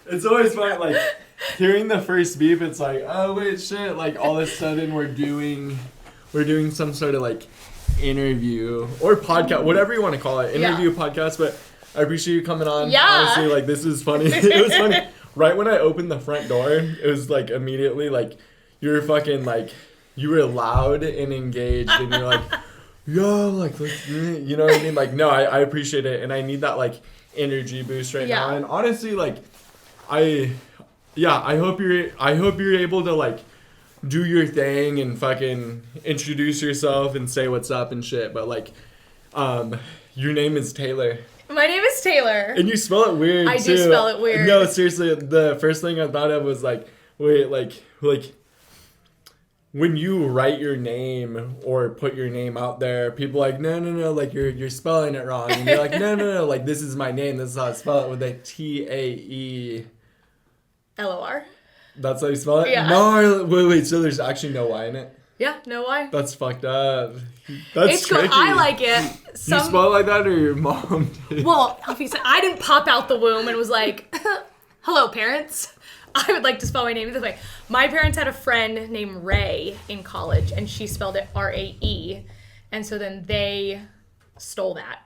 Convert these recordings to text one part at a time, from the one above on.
It's always fun, like, hearing the first beep, it's like, oh, wait, shit. Like, all of a sudden, we're doing some sort of, like, interview or podcast, whatever you want to call it. Interview podcast, but I appreciate you coming on. Yeah. Honestly, like, this is funny. It was funny. Right when I opened the front door, it was, like, immediately, like, you were fucking, like, you were loud and engaged, and you're like, yo, like, you know what I mean? Like, no, I appreciate it, and I need that, like, energy boost right now. And honestly, like, I hope you're able to, like, do your thing and fucking introduce yourself and say what's up and shit. But, like, your name is Taelor. My name is Taelor. And you spell it weird, I too. do spell it weird. No, seriously, the first thing I thought of was, like, wait, like, when you write your name or put your name out there, people are like, no, like, you're spelling it wrong. And you're like, no, like, this is my name. This is how I spell it with a Taelor. That's how you spell it? Yeah. No, wait, so there's actually no Y in it? Yeah, no Y. That's fucked up. That's it's tricky. cool. I like it. You spell it like that, or your mom did? Well, obviously, I didn't pop out the womb and was like, hello, parents. I would like to spell my name this way. My parents had a friend named Ray in college, and she spelled it R-A-E. And so then they stole that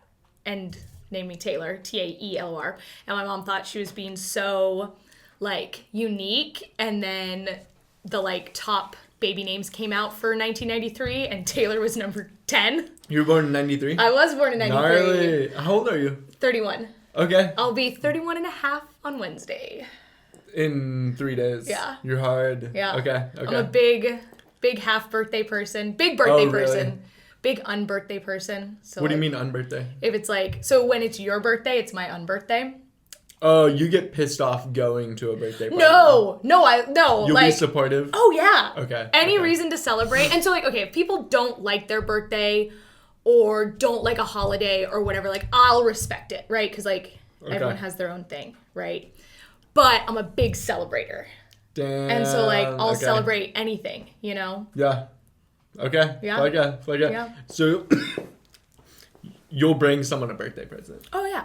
and named me Taelor, T-A-E-L-O-R. And my mom thought she was being so, like, unique. And then the, like, top baby names came out for 1993, and Taelor was number 10. You were born in 93? I was born in 93. Gnarly. How old are you? 31. Okay. I'll be 31 and a half on Wednesday. In 3 days. Yeah. You're hard. Yeah. Okay. I'm a big half birthday person. Big birthday person. Really? Big unbirthday person. So what do you like, mean unbirthday? If it's like, so when it's your birthday, it's my unbirthday. Oh, you get pissed off going to a birthday party? No. You'll like, be supportive? Oh, yeah. Okay. Any reason to celebrate. And so, like, okay, if people don't like their birthday or don't like a holiday or whatever, like, I'll respect it, right? Because, like, everyone has their own thing, right? But I'm a big celebrator. Damn. And so, like, I'll celebrate anything, you know? Yeah. Okay. Yeah. Like yeah. So, you'll bring someone a birthday present. Oh, yeah.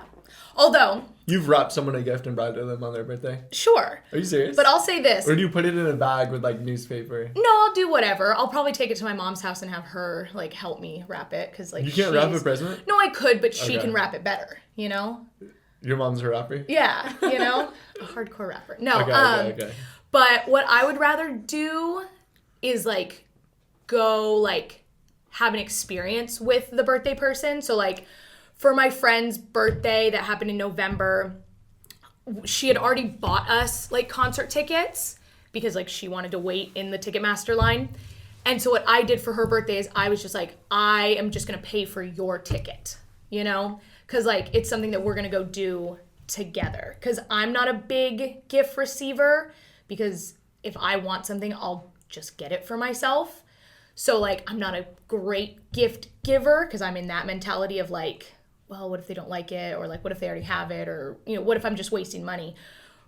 Although... You've wrapped someone a gift and brought it to them on their birthday? Sure. Are you serious? But I'll say this. Or do you put it in a bag with, like, newspaper? No, I'll do whatever. I'll probably take it to my mom's house and have her, like, help me wrap it. Cause, like, you can't wrap a present? No, I could, but she can wrap it better, you know? Your mom's a rapper? Yeah, you know? A hardcore rapper. No, Okay. But what I would rather do is, like, go, like, have an experience with the birthday person. So, like, for my friend's birthday that happened in November, she had already bought us, like, concert tickets because, like, she wanted to wait in the Ticketmaster line. And so what I did for her birthday is I was just like, I am just going to pay for your ticket, you know? Because, like, it's something that we're going to go do together. Because I'm not a big gift receiver, because if I want something, I'll just get it for myself. So, like, I'm not a great gift giver because I'm in that mentality of, like, well, what if they don't like it? Or, like, what if they already have it? Or, you know, what if I'm just wasting money?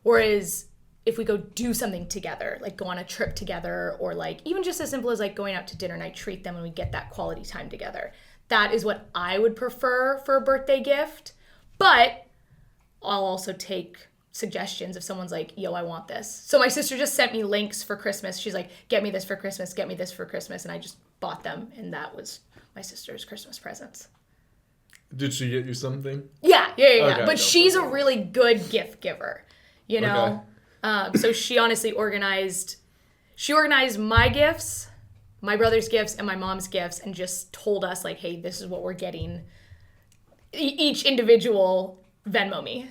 Whereas if we go do something together, like go on a trip together, or, like, even just as simple as, like, going out to dinner and I treat them and we get that quality time together. That is what I would prefer for a birthday gift. But I'll also take suggestions if someone's like, yo, I want this. So my sister just sent me links for Christmas. She's like, get me this for Christmas, get me this for Christmas. And I just bought them. And that was my sister's Christmas presents. Did she get you something? Yeah. Okay, but she's a really good gift giver, you know? Okay. So she honestly organized my gifts, my brother's gifts, and my mom's gifts, and just told us, like, hey, this is what we're getting. Each individual Venmo me.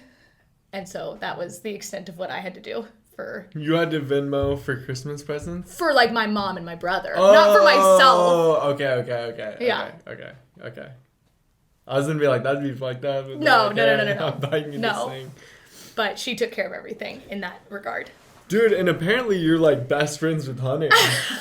And so that was the extent of what I had to do for... You had to Venmo for Christmas presents? For, like, my mom and my brother. Not for myself. Oh, okay. Yeah. Okay. I was gonna be like, that'd be fucked up. No. I'm buying you this thing. But she took care of everything in that regard. Dude, and apparently you're, like, best friends with Hunter.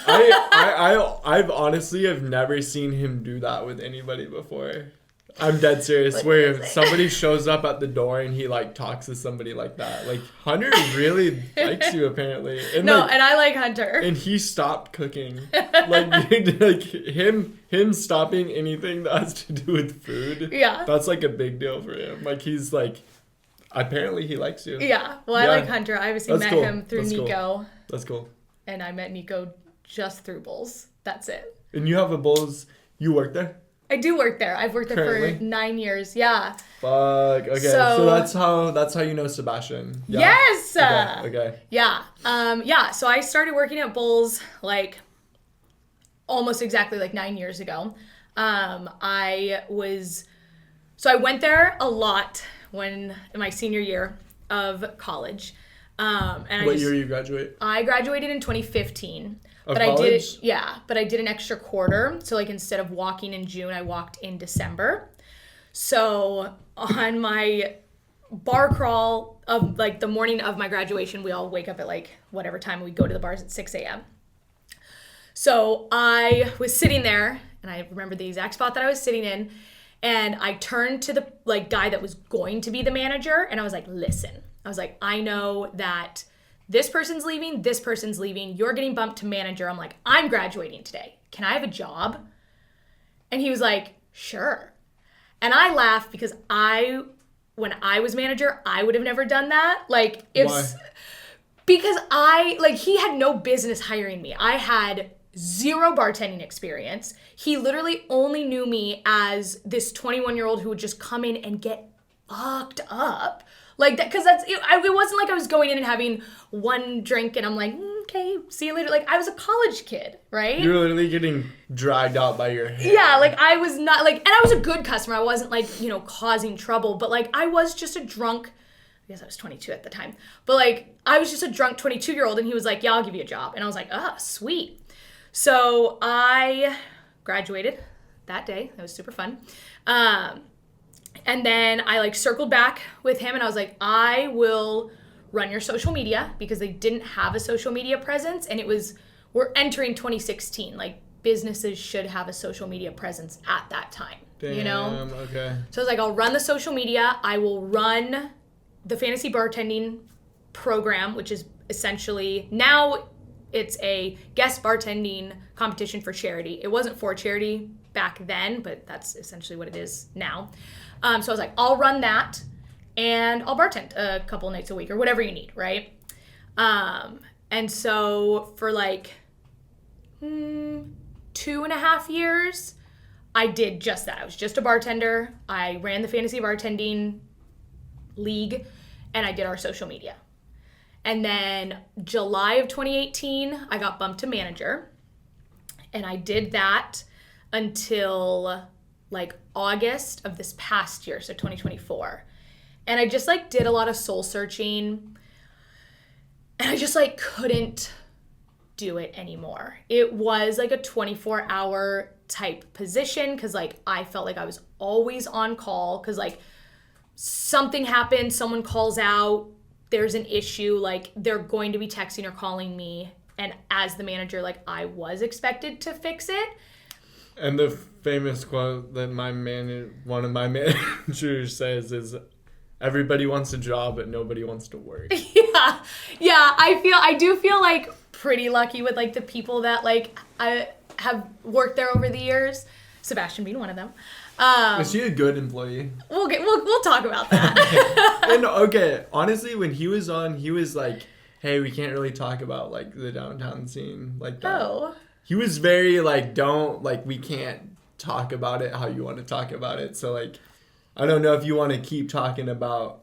I've honestly have never seen him do that with anybody before. I'm dead serious. Where somebody shows up at the door and he, like, talks to somebody like that. Like, Hunter really likes you, apparently. And, no, like, and I like Hunter. And he stopped cooking. like him stopping anything that has to do with food. Yeah. That's, like, a big deal for him. Like, he's like, Apparently he likes you. Yeah. Well, I like Hunter. I obviously met him through Nico. That's cool. And I met Nico just through Bulls. That's it. And you have a Bulls. You work there? I do work there. I've worked there for 9 years. Yeah. Fuck. Okay. So that's how you know Sebastian. Yeah? Yes. Okay. Yeah. Yeah. So I started working at Bulls like almost exactly like 9 years ago. I went there a lot in my senior year of college. What year you graduate? I graduated in 2015. But college? I did an extra quarter. So like instead of walking in June, I walked in December. So on my bar crawl of like the morning of my graduation, we all wake up at like whatever time, we go to the bars at 6 a.m. So I was sitting there, and I remember the exact spot that I was sitting in, and I turned to the like guy that was going to be the manager, and I was like, listen, I know that this person's leaving, you're getting bumped to manager. I'm like, I'm graduating today. Can I have a job? And he was like, sure. And I laughed because when I was manager, I would have never done that. Like, Why? Because he had no business hiring me. I had 0 bartending experience. He literally only knew me as this 21-year-old who would just come in and get fucked up. Like that, because it wasn't like I was going in and having one drink and I'm like, okay, see you later. Like I was a college kid, right? You're literally getting dragged out by your hair. Yeah, like I was not like, and I was a good customer. I wasn't like, causing trouble, but like I was just a drunk, I guess I was 22 at the time, but like I was just a drunk 22-year-old and he was like, yeah, I'll give you a job. And I was like, oh, sweet. So I graduated that day. That was super fun. And then I like circled back with him and I was like, I will run your social media because they didn't have a social media presence. And we're entering 2016. Like businesses should have a social media presence at that time. Damn, okay. So I was like, I'll run the social media. I will run the fantasy bartending program, which is essentially now it's a guest bartending competition for charity. It wasn't for charity back then, but that's essentially what it is now. So I was like, I'll run that and I'll bartend a couple nights a week or whatever you need, right? And so for like 2.5 years, I did just that. I was just a bartender. I ran the fantasy bartending league and I did our social media. And then July of 2018, I got bumped to manager. And I did that until like August of this past year, so 2024. And I just like did a lot of soul searching. And I just like couldn't do it anymore. It was like a 24-hour type position because like I felt like I was always on call because like something happens, someone calls out, there's an issue, like they're going to be texting or calling me. And as the manager, like I was expected to fix it. And the famous quote that one of my managers says is, everybody wants a job, but nobody wants to work. Yeah. I do feel like pretty lucky with like the people that like I have worked there over the years. Sebastian being one of them. Is she a good employee? We'll talk about that. And okay, honestly, when he was on, he was like, hey, we can't really talk about like the downtown scene like that. Oh. He was very like, we can't talk about it how you want to talk about it. So like, I don't know if you want to keep talking about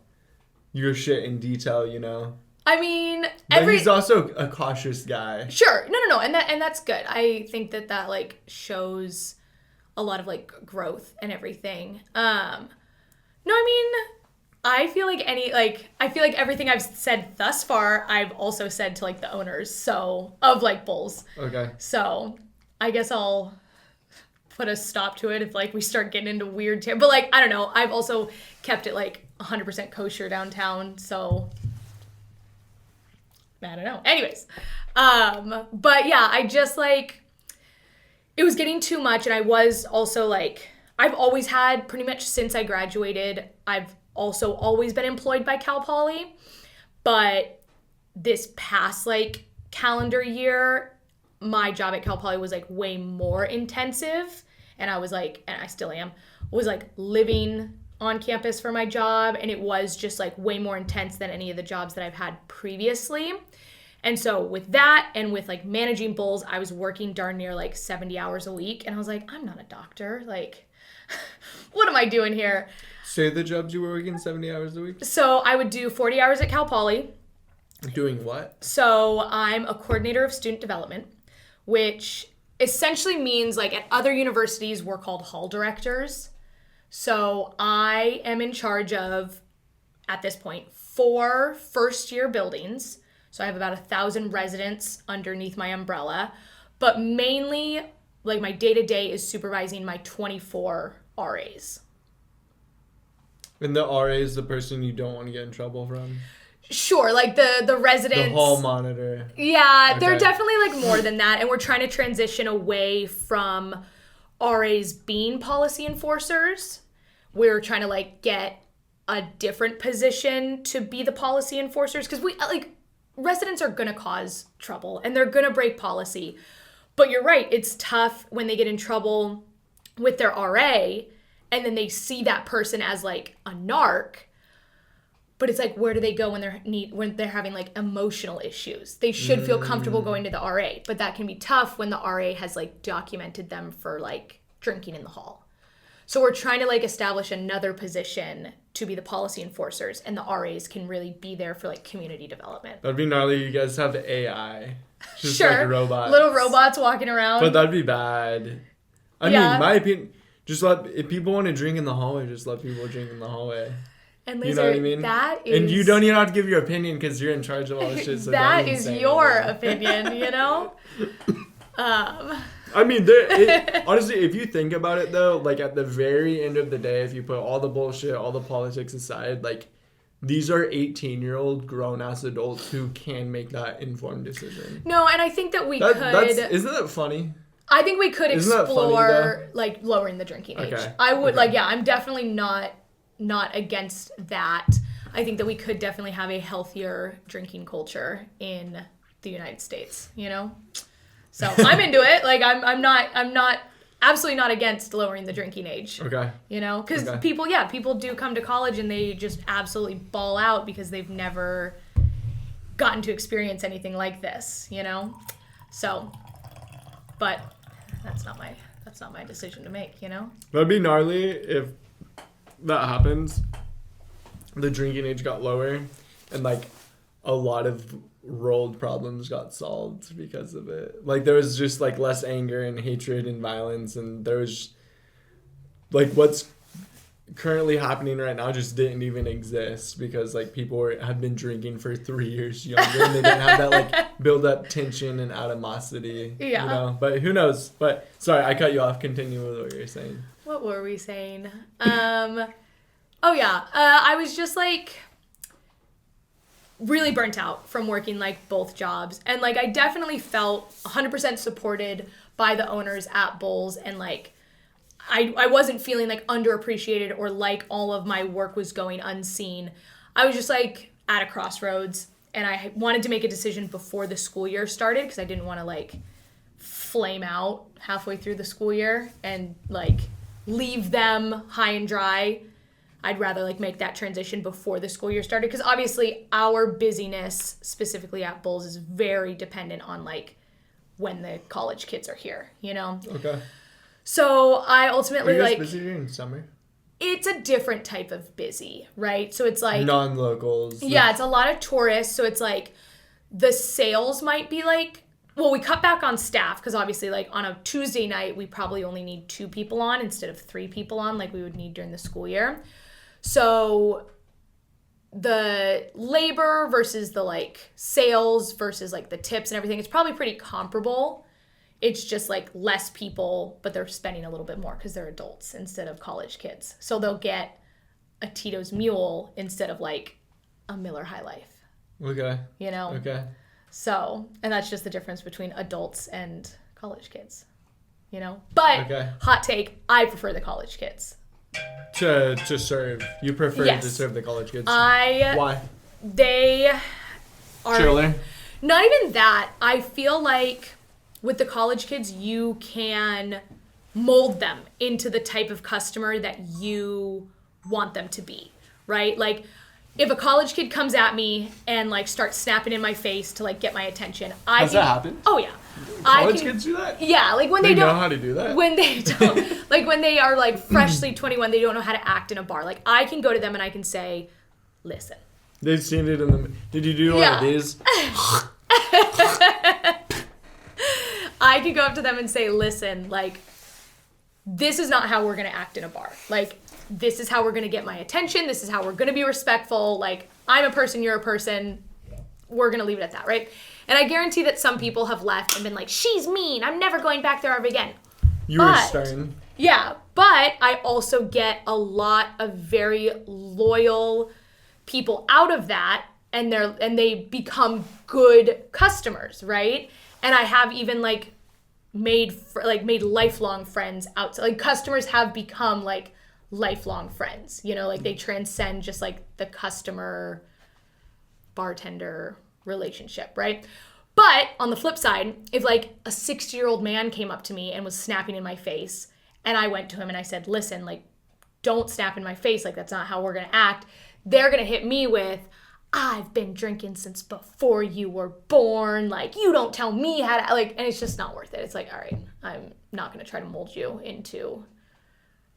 your shit in detail, I mean, but he's also a cautious guy. Sure. No. And that's good. I think that like shows a lot of like growth and everything. No, I mean, I feel like everything I've said thus far, I've also said to like the owners, of like Bulls. Okay. So I guess I'll put a stop to it if like we start getting into weird but like, I don't know. I've also kept it like 100% kosher downtown. So I don't know. Anyways. But yeah, I just like, it was getting too much. And I was also like, I've always had pretty much since I graduated, I've also always been employed by Cal Poly, but this past like calendar year, my job at Cal Poly was like way more intensive, and I was like, and I still am, was like living on campus for my job, and it was just like way more intense than any of the jobs that I've had previously. And so with that and with like managing bulls, I was working darn near like 70 hours a week, and I was like, I'm not a doctor. Like, what am I doing here? Say the jobs you were working 70 hours a week? So I would do 40 hours at Cal Poly. Doing what? So I'm a coordinator of student development, which essentially means like at other universities, we're called hall directors. So I am in charge of, at this point, 4 first-year buildings. So I have about 1,000 residents underneath my umbrella. But mainly, like my day-to-day is supervising my 24 RAs. And the RA is the person you don't want to get in trouble from? Sure, like the residents. The hall monitor. Yeah, Okay. they're definitely like more than that. And we're trying to transition away from RAs being policy enforcers. We're trying to like get a different position to be the policy enforcers. Because we like residents are going to cause trouble and they're going to break policy. But you're right, it's tough when they get in trouble with their RA and then they see that person as like a narc. But it's like, where do they go when they're having like emotional issues? They should feel comfortable going to the RA, but that can be tough when the RA has like documented them for like drinking in the hall. So we're trying to like establish another position to be the policy enforcers, and the RAs can really be there for like community development. That'd be gnarly. You guys have AI. Just Sure, like robots. little robots walking around. But that'd be bad. I mean, my opinion, just if people want to drink in the hallway, just let people drink in the hallway. And Laser, you know what I mean? that is... And you don't even have to give your opinion because you're in charge of all this shit. So that is your opinion, you know? I mean, honestly, if you think about it, though, like at the very end of the day, if you put all the bullshit, all the politics aside, like these are 18-year-old grown-ass adults who can make that informed decision. No, and I think that we could... Isn't that funny? I think we could explore, like, lowering the drinking age. Okay. I would, like, yeah, I'm definitely not against that. I think that we could definitely have a healthier drinking culture in the United States, you know? So I'm into it. Like, I'm not absolutely not against lowering the drinking age. Okay. You know? Because people do come to college and they just absolutely ball out because they've never gotten to experience anything like this, you know? So, but that's not my decision to make, you know? That'd be gnarly if that happens. The drinking age got lower and like a lot of world problems got solved because of it. Like there was just like less anger and hatred and violence, and there was like what's currently happening right now just didn't even exist because like people had been drinking for 3 years younger and they didn't have that like build up tension and animosity. Yeah. You know? But who knows? But sorry, I cut you off. Continue with what you were saying. What were we saying? Oh yeah, I was just like really burnt out from working like both jobs, and like I definitely felt 100% supported by the owners at Bulls, and like I wasn't feeling like underappreciated or like all of my work was going unseen. I was just like at a crossroads, and I wanted to make a decision before the school year started because I didn't want to like flame out halfway through the school year and like leave them high and dry. I'd rather like make that transition before the school year started because obviously our busyness specifically at Bulls is very dependent on like when the college kids are here, you know? Okay. So I ultimately Are you guys like... busy during summer? It's a different type of busy, right? So it's like... Non-locals. Yeah, it's a lot of tourists. So it's like the sales might be like... Well, we cut back on staff because obviously like on a Tuesday night, we probably only need 2 people on instead of 3 people on like we would need during the school year. So the labor versus the like sales versus like the tips and everything, it's probably pretty comparable. It's just like less people, but they're spending a little bit more because they're adults instead of college kids. So they'll get a Tito's Mule instead of like a Miller High Life. Okay. You know? Okay. So, and that's just the difference between adults and college kids, you know? But, hot take, I prefer the college kids. To serve. You prefer Yes. to serve the college kids? Why? They are... Chiller? Not even that. I feel like with the college kids, you can mold them into the type of customer that you want them to be, right? Like, if a college kid comes at me and like starts snapping in my face to like get my attention, Has that happened? Oh yeah. College kids do that? Yeah, like when they don't know how to do that. When they don't, like when they are like freshly 21, they don't know how to act in a bar. Like I can go to them and I can say, "Listen." They've seen it in the. Did you do one of these? I could go up to them and say, "Listen, like, this is not how we're gonna act in a bar. Like, this is how we're gonna get my attention. This is how we're gonna be respectful. Like, I'm a person, you're a person. We're gonna leave it at that, right?" And I guarantee that some people have left and been like, "She's mean. I'm never going back there ever again." You were stern. Yeah, but I also get a lot of very loyal people out of that, and they become good customers, right? And I have even like made lifelong friends outside. Like customers have become like lifelong friends, you know, like they transcend just like the customer bartender relationship, right? But on the flip side, if like a 60-year-old man came up to me and was snapping in my face and I went to him and I said, "Listen, like, don't snap in my face. Like, that's not how we're going to act." They're going to hit me with, "I've been drinking since before you were born. Like, you don't tell me how to," like, and it's just not worth it. It's like, all right, I'm not going to try to mold you into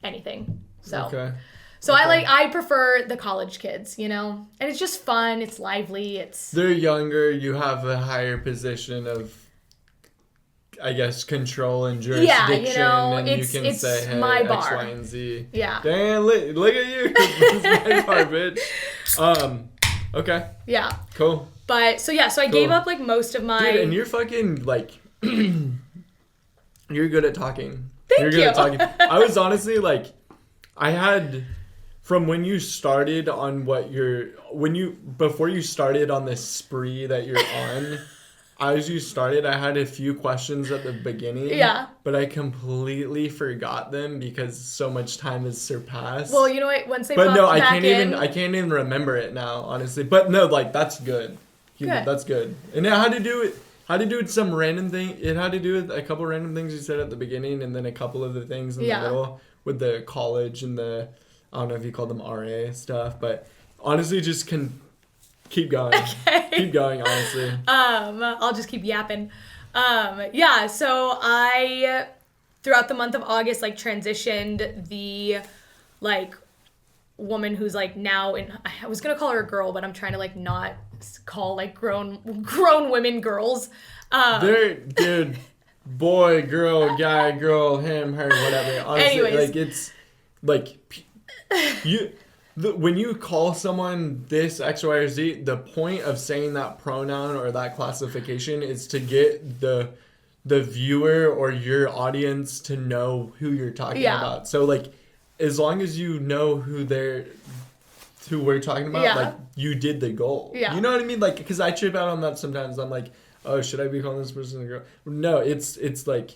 anything. So, okay. So okay. I prefer the college kids, you know, and it's just fun. It's lively. They're younger. You have a higher position of, I guess, control and jurisdiction. Yeah, you know, and you can say, "Hey, my bar. X, Y, and Z." Yeah. Damn, look at you. It's my bar, bitch. Okay. Yeah. Cool. But so I gave up like most of my. Dude, and you're fucking like, you're good at talking. Thank you. You're good at talking. I was honestly like, I had. From when you started on before you started on this spree that you're on, as you started, I had a few questions at the beginning. Yeah. But I completely forgot them because so much time has surpassed. Well, you know what? Once they I can't even remember it now, honestly. But no, like that's good. Good. That's good. And it had to do with some random thing. It had to do with a couple random things you said at the beginning, and then a couple of the things in the middle with the college and the. I don't know if you call them RA stuff, but honestly, just keep going. Okay. Keep going, honestly. I'll just keep yapping. Yeah, so I, throughout the month of August, like, transitioned the, like, woman who's, like, now I was gonna call her a girl, but I'm trying to, like, not call, like, grown women girls. They're, dude, boy, girl, guy, girl, him, her, whatever. Honestly, anyways. like, it's, like... when you call someone this X, Y, or Z, the point of saying that pronoun or that classification is to get the viewer or your audience to know who you're talking about. So like, as long as you know who we're talking about, like you did the goal. Yeah. You know what I mean? Like, because I trip out on that sometimes. I'm like, oh, should I be calling this person a girl? No, it's like.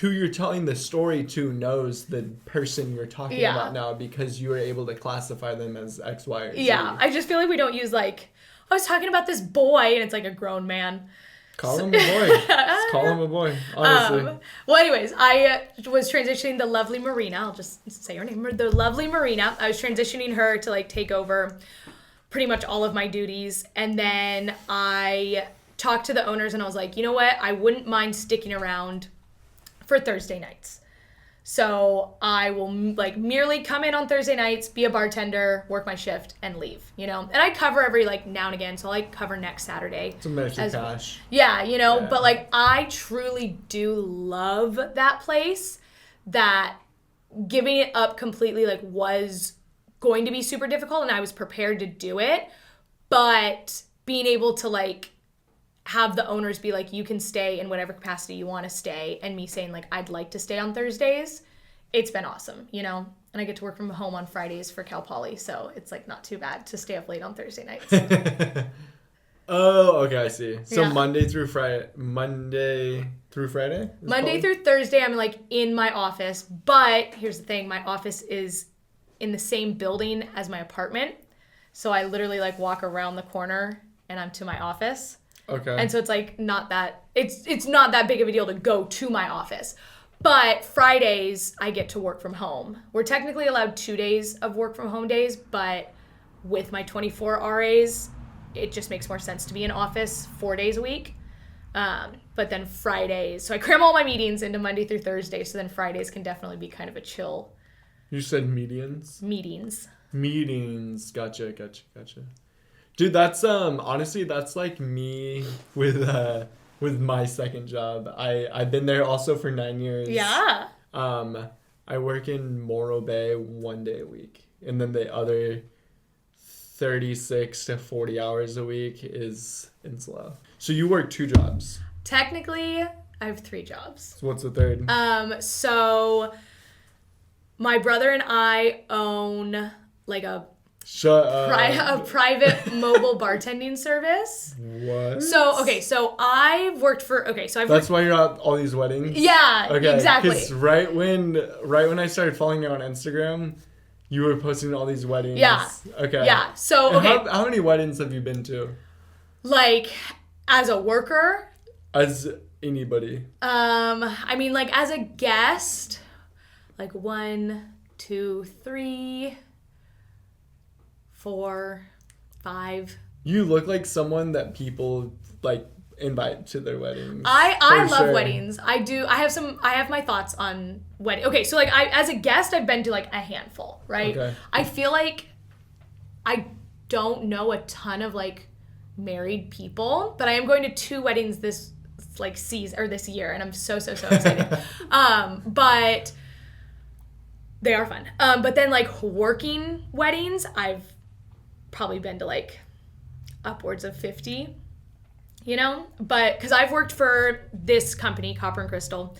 Who you're telling the story to knows the person you're talking about now because you were able to classify them as X, Y, or Z. Yeah, I just feel like we don't use like, I was talking about this boy and it's like a grown man. Call him a boy. Just call him a boy, honestly. Well, anyways, I was transitioning the lovely Marina. I'll just say her name. The lovely Marina. I was transitioning her to like take over pretty much all of my duties. And then I talked to the owners and I was like, you know what? I wouldn't mind sticking around for Thursday nights. So I will like merely come in on Thursday nights, be a bartender, work my shift, and leave, you know? And I cover every like now and again, so I cover next Saturday. It's a extra cash. Yeah, you know, but like I truly do love that place, that giving it up completely like was going to be super difficult and I was prepared to do it, but being able to like have the owners be like, you can stay in whatever capacity you want to stay, and me saying like, I'd like to stay on Thursdays, it's been awesome, you know? And I get to work from home on Fridays for Cal Poly, so it's like not too bad to stay up late on Thursday nights. Oh, okay, I see. So Monday through Friday? Monday through Thursday, I'm like in my office, but here's the thing, my office is in the same building as my apartment, so I literally like walk around the corner and I'm to my office. Okay. And so it's like not that it's not that big of a deal to go to my office. But Fridays, I get to work from home. We're technically allowed 2 days of work from home days, but with my 24 RAs, it just makes more sense to be in office 4 days a week. But then Fridays, so I cram all my meetings into Monday through Thursday, so then Fridays can definitely be kind of a chill. You said medians? Meetings. Gotcha. Dude, that's honestly that's like me with my second job. I've been there also for 9 years. Yeah. I work in Morro Bay 1 day a week, and then the other 36 to 40 hours a week is in SLO. So you work 2 jobs. Technically, I have 3 jobs. So what's the third? So my brother and I own like a private mobile bartending service. What? So I've worked for That's why you're at all these weddings? Yeah, okay, exactly. Because right when I started following you on Instagram, you were posting all these weddings. Yeah. Okay. Yeah. So okay. How many weddings have you been to? Like as a worker? As anybody? I mean like as a guest, like 1, 2, 3, 4, 5. You look like someone that people like invite to their weddings. I love weddings. I do. I have my thoughts on wedding. Okay, so like as a guest I've been to like a handful, right? Okay. I feel like I don't know a ton of like married people, but I am going to 2 weddings this year, and I'm so excited. But they are fun. But then like working weddings, I've probably been to like upwards of 50, but because I've worked for this company, Copper and Crystal,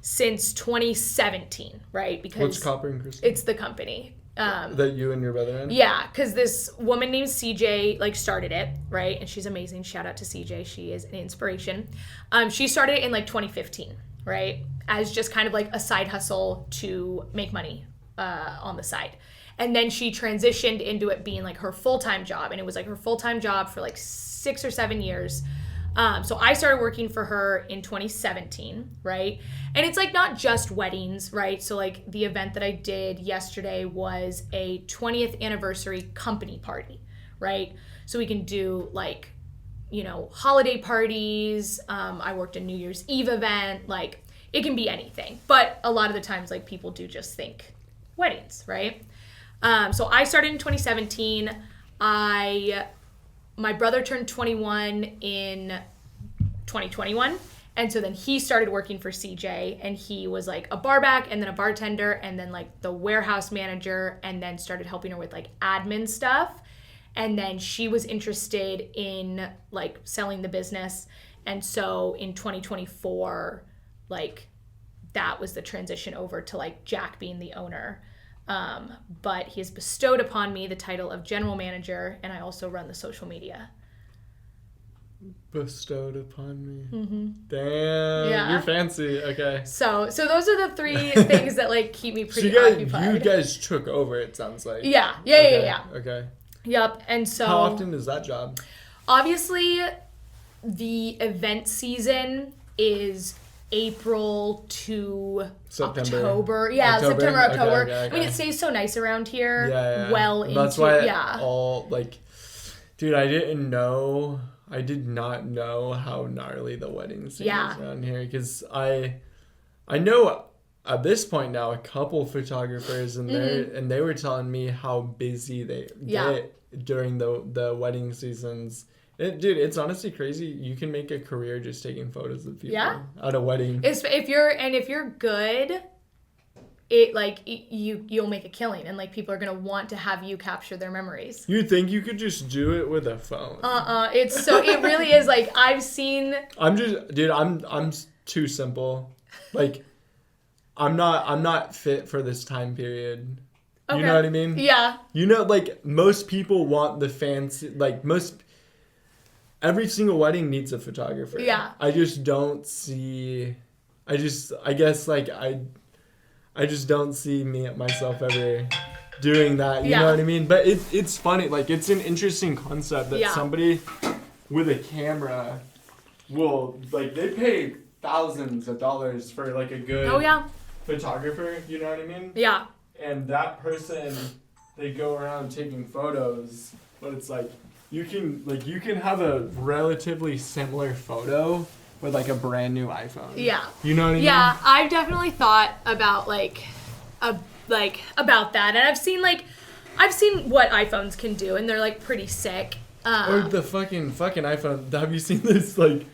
since 2017, right? Because what's Copper and Crystal? It's the company. That you and your brother in? Yeah, because this woman named CJ like started it, right? And she's amazing. Shout out to CJ. She is an inspiration. She started it in like 2015, right? As just kind of like a side hustle to make money on the side. And then she transitioned into it being like her full-time job. And it was like her full-time job for like 6 or 7 years. So I started working for her in 2017, right? And it's like not just weddings, right? So like the event that I did yesterday was a 20th anniversary company party, right? So we can do like, holiday parties. I worked a New Year's Eve event. Like it can be anything. But a lot of the times like people do just think weddings, right? So I started in 2017. My brother turned 21 in 2021. And so then he started working for CJ, and he was like a barback and then a bartender and then like the warehouse manager, and then started helping her with like admin stuff. And then she was interested in like selling the business. And so in 2024, like that was the transition over to like Jack being the owner. But he has bestowed upon me the title of general manager, and I also run the social media. Bestowed upon me. Mm-hmm. Damn, yeah. You're fancy. Okay. So those are the 3 things that like keep me pretty occupied. You guys took over. It sounds like. Yeah. Okay. Yep. And so. How often is that job? Obviously, the event season is April to September. October. Yeah, September, October. Okay. I mean, it stays so nice around here. Yeah. Well into. That's why all like, dude, I did not know how gnarly the wedding scene is around here, because I know at this point now a couple photographers, and they were telling me how busy they get during the wedding seasons. It's honestly crazy. You can make a career just taking photos of people at a wedding. If you're good, you'll make a killing, and like people are gonna want to have you capture their memories. You think you could just do it with a phone? It really is. Like I'm too simple. Like I'm not fit for this time period. Okay. You know what I mean? Yeah. Like most people want the fancy, like every single wedding needs a photographer. Yeah. I just don't see. I guess like I just don't see myself ever doing that. You know what I mean? But it's funny. Like it's an interesting concept that somebody with a camera will like they pay thousands of dollars for like a good photographer, you know what I mean? Yeah. And that person, they go around taking photos, but it's like you can have a relatively similar photo with like a brand new iPhone. Yeah. You know what I mean? Yeah, I've definitely thought about about that, and I've seen what iPhones can do, and they're like pretty sick. Or the fucking iPhone. Have you seen this like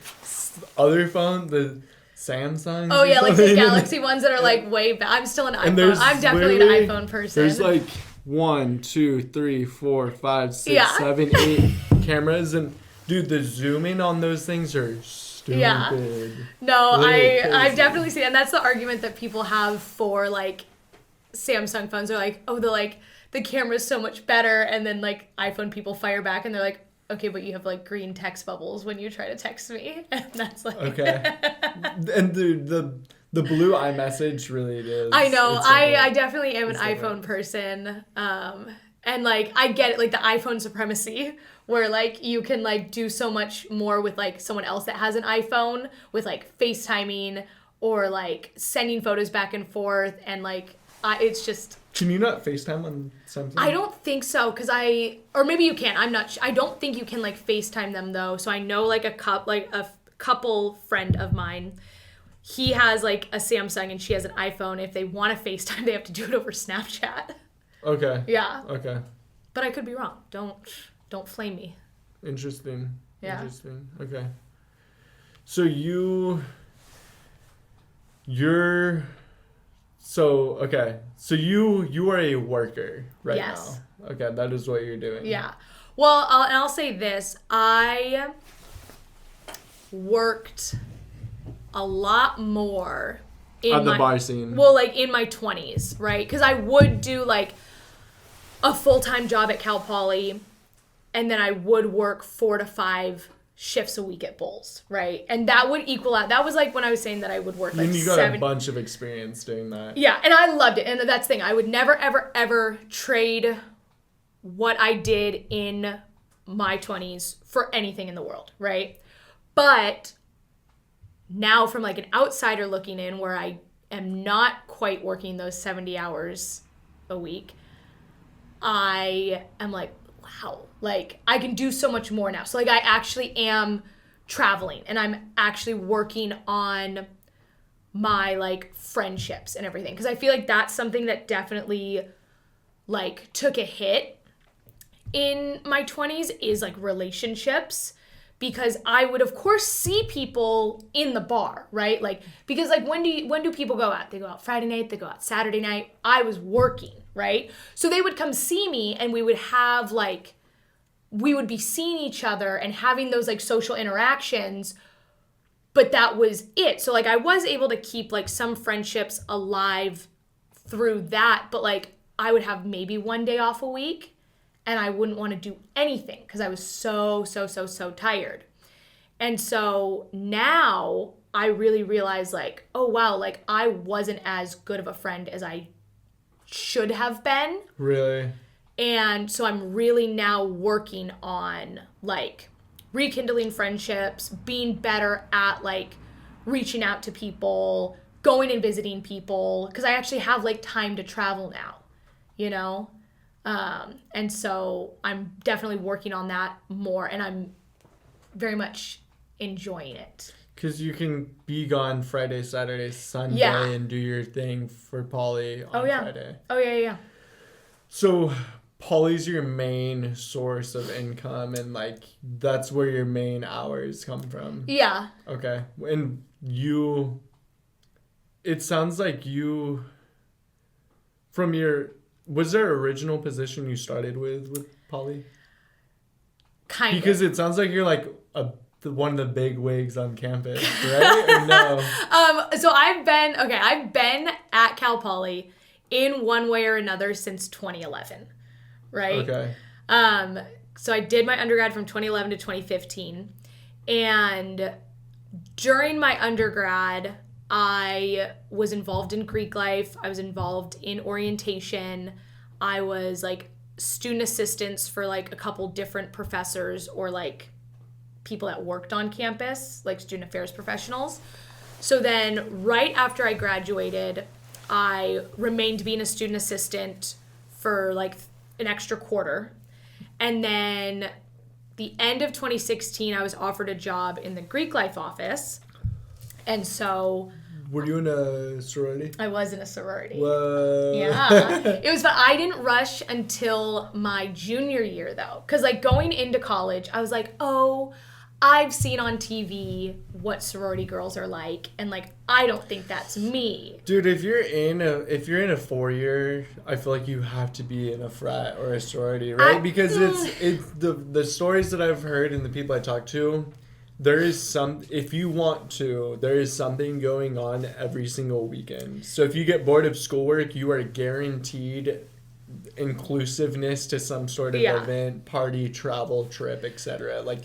other phone, the Samsung? Oh yeah, like the Galaxy ones that are like way back. I'm still an iPhone. I'm definitely an iPhone person. There's like 1, 2, 3, 4, 5, 6, 7, 8 cameras, and dude, the zooming on those things are stupid. Yeah. No, I've definitely seen, and that's the argument that people have for like Samsung phones. They're like, oh, the camera's so much better, and then like iPhone people fire back and they're like, okay, but you have like green text bubbles when you try to text me, and that's like okay. And the blue iMessage really is. I know. I definitely am an iPhone person, and like I get it, like the iPhone supremacy, where like you can like do so much more with like someone else that has an iPhone, with like FaceTiming or like sending photos back and forth, and like it's just. Can you not FaceTime on Samsung? I don't think so, or maybe you can. I'm not. I don't think you can like FaceTime them though. So I know like a couple friend of mine, he has like a Samsung and she has an iPhone. If they want to FaceTime, they have to do it over Snapchat. Okay. Yeah. Okay. But I could be wrong. Don't flame me. Interesting. Yeah. Interesting. Okay. So you're. So, okay. So you are a worker right now. Okay, that is what you're doing. Yeah. Well, I'll say this. I worked a lot more at the bar scene. Well, like in my 20s, right? Because I would do like a full-time job at Cal Poly, and then I would work 4 to 5 shifts a week at Bulls, right? And that would equal out. That was like when I was saying that I would work like 7. You got a bunch of experience doing that. Yeah, and I loved it. And that's the thing. I would never, ever, ever trade what I did in my 20s for anything in the world, right? But now from like an outsider looking in, where I am not quite working those 70 hours a week, I am like, wow, like I can do so much more now. So like I actually am traveling, and I'm actually working on my like friendships and everything, because I feel like that's something that definitely like took a hit in my 20s, is like relationships, because I would of course see people in the bar, right? Like, because like when do people go out? They go out Friday night, they go out Saturday night. I was working, right? So they would come see me, and we would have like, we would be seeing each other and having those like social interactions, but that was it. So like I was able to keep like some friendships alive through that, but like I would have maybe one day off a week, and I wouldn't want to do anything because I was so tired. And so now I really realize like, oh wow, like I wasn't as good of a friend as I should have been. Really? And so I'm really now working on like rekindling friendships, being better at like reaching out to people, going and visiting people, because I actually have like time to travel now, you know? And so I'm definitely working on that more, and I'm very much enjoying it. Because you can be gone Friday, Saturday, Sunday, and do your thing for Poly on Friday. Oh, yeah. So Poly's your main source of income, and like that's where your main hours come from. Yeah. Okay. And it sounds like you, from your, was there an original position you started with Poly? Kind of. Because it sounds like you're like one of the big wigs on campus, right? Or no? So I've been at Cal Poly in one way or another since 2011, right? Okay. So I did my undergrad from 2011 to 2015, and during my undergrad, I was involved in Greek life. I was involved in orientation. I was like student assistants for like a couple different professors or like people that worked on campus, like student affairs professionals. So then right after I graduated, I remained being a student assistant for like an extra quarter. And then the end of 2016, I was offered a job in the Greek life office. And so... Were you in a sorority? I was in a sorority. Whoa. Yeah. It was fun. I didn't rush until my junior year, though. Because, like, going into college, I was like, oh, I've seen on TV what sorority girls are like. And, like, I don't think that's me. Dude, if you're in a 4-year, I feel like you have to be in a frat or a sorority, right? Because it's the stories that I've heard and the people I talk to, there is something going on every single weekend. So if you get bored of schoolwork, you are guaranteed inclusiveness to some sort of event, party, travel, trip, etc. Like,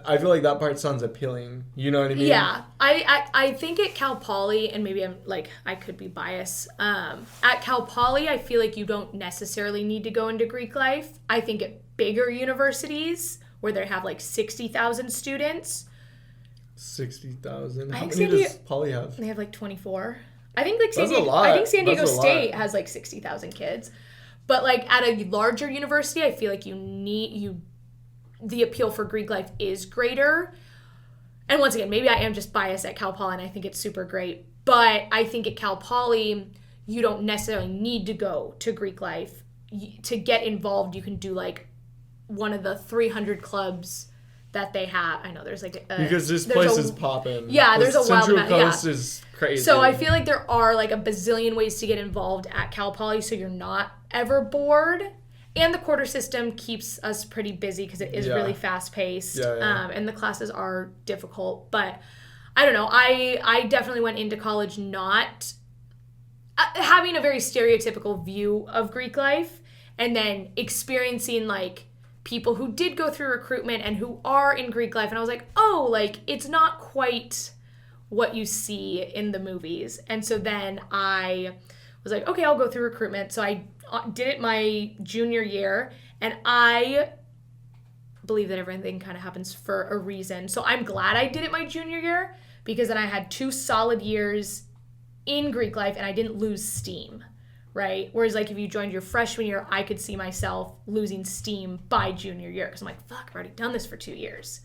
I feel like that part sounds appealing. You know what I mean? Yeah. I think at Cal Poly, and maybe I'm like, I could be biased. At Cal Poly, I feel like you don't necessarily need to go into Greek life. I think at bigger universities where they have like 60,000 students. 60,000? How many does Poly have? They have like 24. I think like San Diego State has like 60,000 kids. But like at a larger university, I feel like the appeal for Greek life is greater. And once again, maybe I am just biased at Cal Poly and I think it's super great. But I think at Cal Poly, you don't necessarily need to go to Greek life. To get involved, you can do like one of the 300 clubs that they have. I know there's like because this place is popping. Yeah, there's a wild amount. Central Coast is crazy. So I feel like there are like a bazillion ways to get involved at Cal Poly, so you're not ever bored. And the quarter system keeps us pretty busy because it is really fast paced. And the classes are difficult. But I don't know. I definitely went into college not having a very stereotypical view of Greek life, and then experiencing like people who did go through recruitment and who are in Greek life. And I was like, oh, like it's not quite what you see in the movies. And so then I was like, okay, I'll go through recruitment. So I did it my junior year, and I believe that everything kind of happens for a reason. So I'm glad I did it my junior year, because then I had 2 solid years in Greek life and I didn't lose steam. Right? Whereas, like, if you joined your freshman year, I could see myself losing steam by junior year. Because I'm like, fuck, I've already done this for 2 years.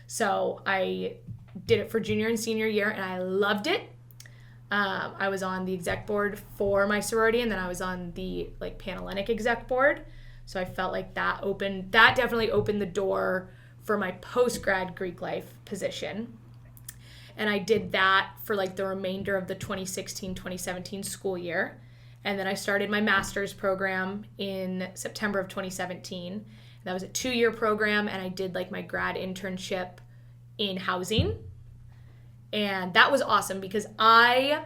So I did it for junior and senior year, and I loved it. I was on the exec board for my sorority, and then I was on the, like, Panhellenic exec board. So I felt like that definitely opened the door for my post-grad Greek life position. And I did that for, like, the remainder of the 2016-2017 school year. And then I started my master's program in September of 2017. That was a 2-year program, and I did like my grad internship in housing. And that was awesome because I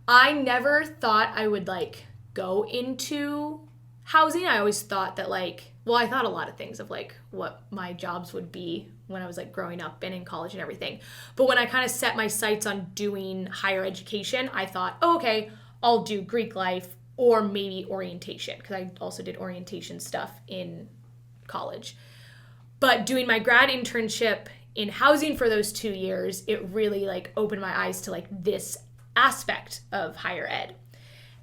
never thought I would like go into housing. I always thought that like, well, I thought a lot of things of like what my jobs would be when I was like growing up and in college and everything. But when I kind of set my sights on doing higher education, I thought, oh, okay, I'll do Greek life or maybe orientation, because I also did orientation stuff in college. But doing my grad internship in housing for those 2 years, it really like opened my eyes to like this aspect of higher ed.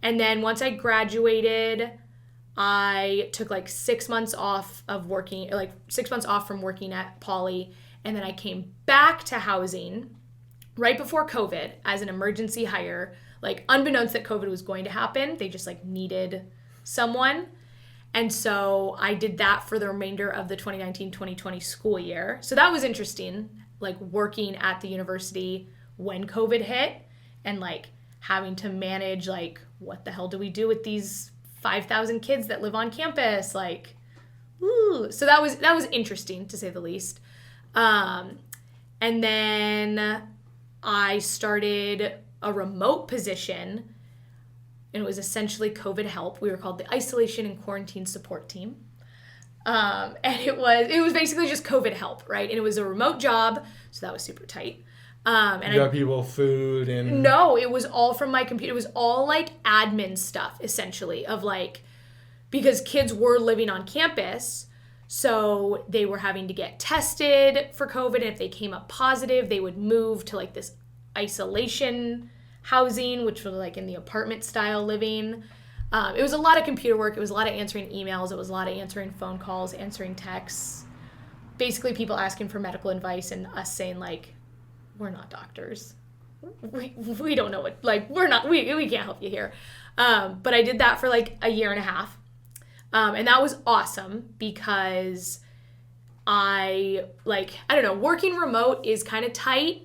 And then once I graduated, I took like 6 months off of working, like 6 months off from working at Poly. And then I came back to housing right before COVID as an emergency hire. Like, unbeknownst that COVID was going to happen, they just, like, needed someone. And so I did that for the remainder of the 2019-2020 school year. So that was interesting, like, working at the university when COVID hit and, like, having to manage, like, what the hell do we do with these 5,000 kids that live on campus? Like, ooh. So that was interesting, to say the least. And then I started a remote position, and it was essentially COVID help. We were called the Isolation and Quarantine Support Team. And it was basically just COVID help, right? And it was a remote job, so that was super tight. And you got people food and... No, it was all from my computer. It was all like admin stuff, essentially, of like, because kids were living on campus, so they were having to get tested for COVID, and if they came up positive, they would move to like this isolation housing, which was like in the apartment style living. It was a lot of computer work. It was a lot of answering emails. It was a lot of answering phone calls, answering texts. Basically, people asking for medical advice and us saying, like, we're not doctors. We don't know what, like, we can't help you here. But I did that for, like, a year and a half. And that was awesome because I don't know, working remote is kind of tight.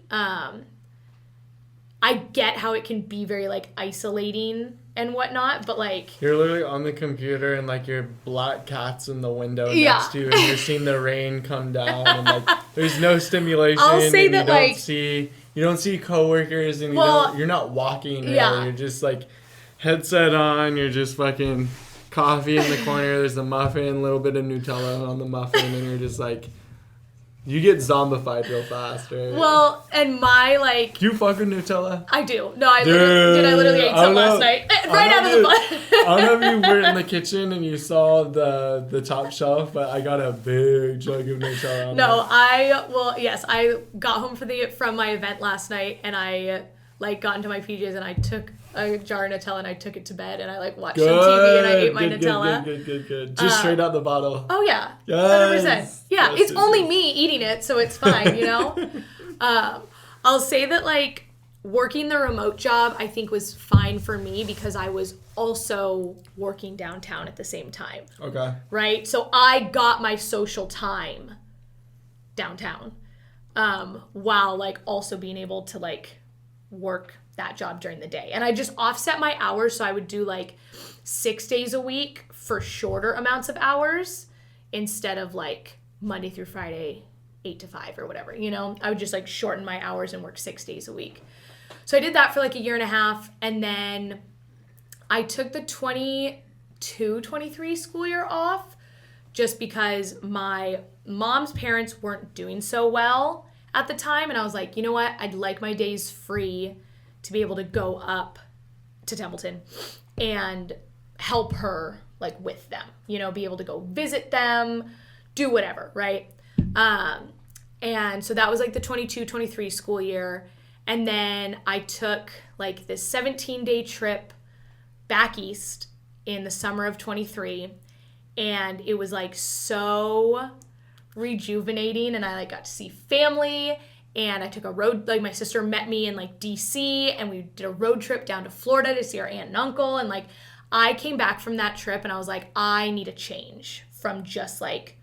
I get how it can be very, like, isolating and whatnot, but, like... You're literally on the computer and, like, your black cat's in the window next to you, and you're seeing the rain come down, and, like, there's no stimulation, I'll say and that, you don't see coworkers, and you're not walking, really. You're just, like, headset on, you're just fucking coffee in the corner, there's a muffin, a little bit of Nutella on the muffin, and you're just, like... You get zombified real fast, right? Well, and my, like... Do you fuck with Nutella? I do. No, I literally ate some last night. Right out of the butt. I don't know if you were in the kitchen and you saw the top shelf, but I got a big jug of Nutella. I got home from my event last night, and I, like, got into my PJs, and I took a jar of Nutella, and I took it to bed, and I, like, watched some TV, and I ate my Nutella. Good. Just straight out the bottle. Oh, yeah. Yes. 100%. Yeah, it's only me eating it, so it's fine, you know? I'll say that, like, working the remote job, I think, was fine for me because I was also working downtown at the same time. Okay. Right? So I got my social time downtown while, like, also being able to, like, work that job during the day. And I just offset my hours, so I would do, like, 6 days a week for shorter amounts of hours instead of, like, Monday through Friday, 8 to 5 or whatever, you know? I would just, like, shorten my hours and work 6 days a week. So I did that for, like, a year and a half, and then I took the 22-23 school year off just because my mom's parents weren't doing so well at the time, and I was like, you know what? I'd like my days free to be able to go up to Templeton and help her, like, with them, you know, be able to go visit them, do whatever, right? And so that was, like, the 22-23 school year. And then I took, like, this 17-day trip back east in the summer of 23. And it was, like, so rejuvenating. And I, like, got to see family. And I took a road, like, my sister met me in, like, DC. And we did a road trip down to Florida to see our aunt and uncle. And, like, I came back from that trip and I was like, I need a change from just, like,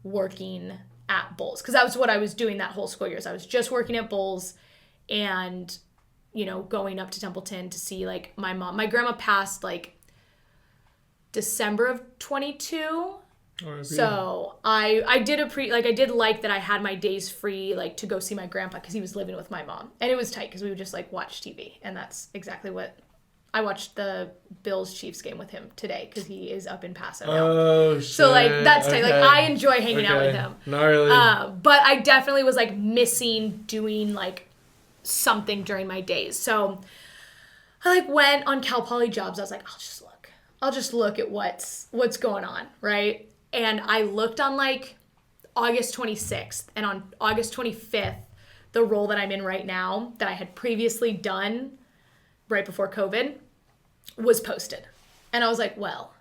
working at Bulls. Because that was what I was doing that whole school year. So I was just working at Bulls and, you know, going up to Templeton to see, like, my mom. My grandma passed, like, December of 22. So I did I did like that I had my days free, like, to go see my grandpa because he was living with my mom. And it was tight because we would just, like, watch TV. And that's exactly what I watched the Bills-Chiefs game with him today because he is up in Paso now. Oh, shit. So, like, that's tight. Okay. Like, I enjoy hanging out with him. Gnarly. But I definitely was, like, missing doing, like, something during my days. So I, like, went on Cal Poly Jobs. I was like, I'll just look at what's going on, right? And I looked on, like, August 26th, and on August 25th, the role that I'm in right now that I had previously done right before COVID was posted. And I was like, well,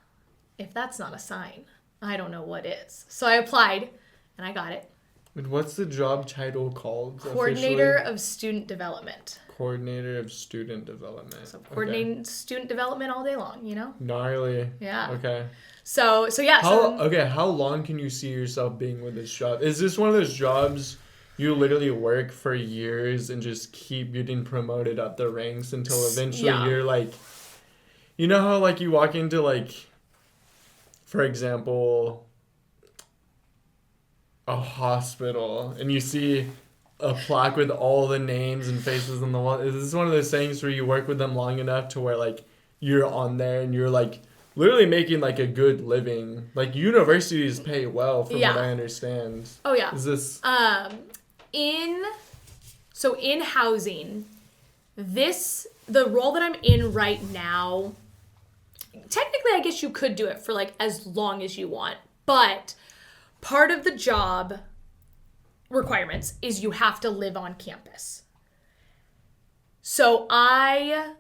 if that's not a sign, I don't know what is. So I applied and I got it. And what's the job title called? Coordinator of Student Development. Coordinator of Student Development. So coordinating student development all day long, you know? Gnarly. Yeah. Okay. So yeah. How long can you see yourself being with this job? Is this one of those jobs you literally work for years and just keep getting promoted up the ranks until eventually you're, like, you know how, like, you walk into, like, for example, a hospital and you see a plaque with all the names and faces on the wall? Is this one of those things where you work with them long enough to where, like, you're on there and you're, like, literally making, like, a good living? Like, universities pay well from what I understand. Oh, yeah. Is this... In housing, the role that I'm in right now, technically I guess you could do it for, like, as long as you want, but part of the job requirements is you have to live on campus. So and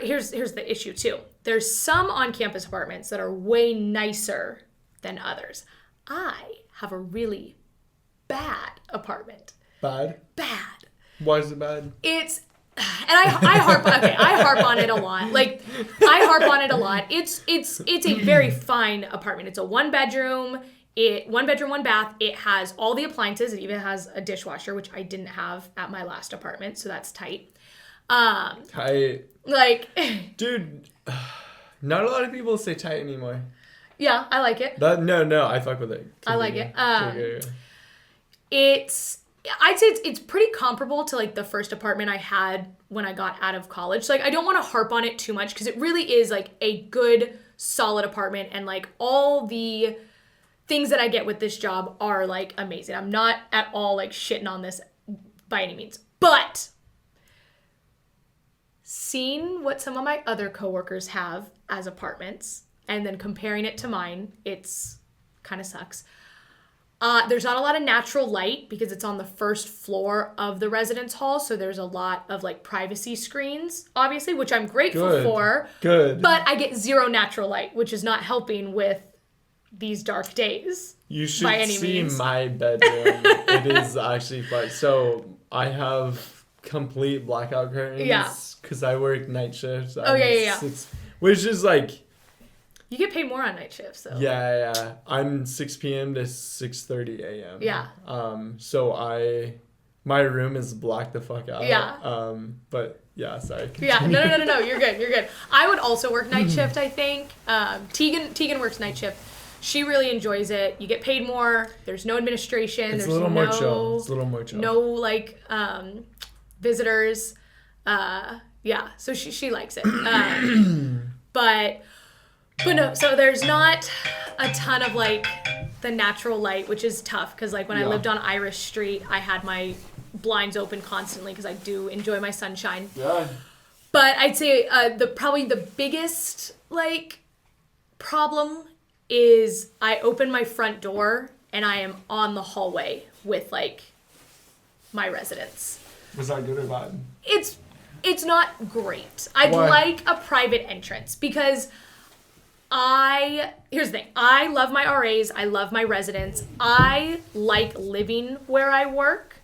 here's the issue too. There's some on-campus apartments that are way nicer than others. I have a really bad apartment. Bad? Bad. Why is it bad? It's, and I harp on it a lot. Like, I harp on it a lot. It's a very fine apartment. It's a one bedroom, one bath. It has all the appliances. It even has a dishwasher, which I didn't have at my last apartment, so that's tight. Tight. Like, dude, not a lot of people say tight anymore. Yeah, I like it. No, I fuck with it. I like it. I'd say it's pretty comparable to like the first apartment I had when I got out of college. So, like, I don't want to harp on it too much because it really is like a good, solid apartment, and like all the things that I get with this job are like amazing. I'm not at all like shitting on this by any means, but seeing what some of my other coworkers have as apartments and then comparing it to mine, it's kind of sucks. There's not a lot of natural light because it's on the first floor of the residence hall, so there's a lot of like privacy screens, obviously, which I'm grateful for. Good. But I get zero natural light, which is not helping with these dark days. You should see my bedroom. It is actually fun. So I have complete blackout curtains. Yeah. Because I work night shifts. Yeah. Which is like... You get paid more on night shifts, so. Yeah. I'm 6 p.m. to 6:30 a.m. Yeah. So my room is blacked the fuck out. Yeah. But yeah, sorry. Continue. Yeah, no. You're good. I would also work night shift, I think. Tegan works night shift. She really enjoys it. You get paid more. There's no administration. It's a little more chill. No, like, visitors. Yeah, so she likes it. But no, so there's not a ton of, like, the natural light, which is tough. Because, like, when I lived on Irish Street, I had my blinds open constantly because I do enjoy my sunshine. Yeah. But I'd say probably the biggest, like, problem is I open my front door and I am on the hallway with, like, my residents. Was that good or bad? It's not great. I'd like a private entrance because here's the thing. I love my RAs. I love my residents. I like living where I work.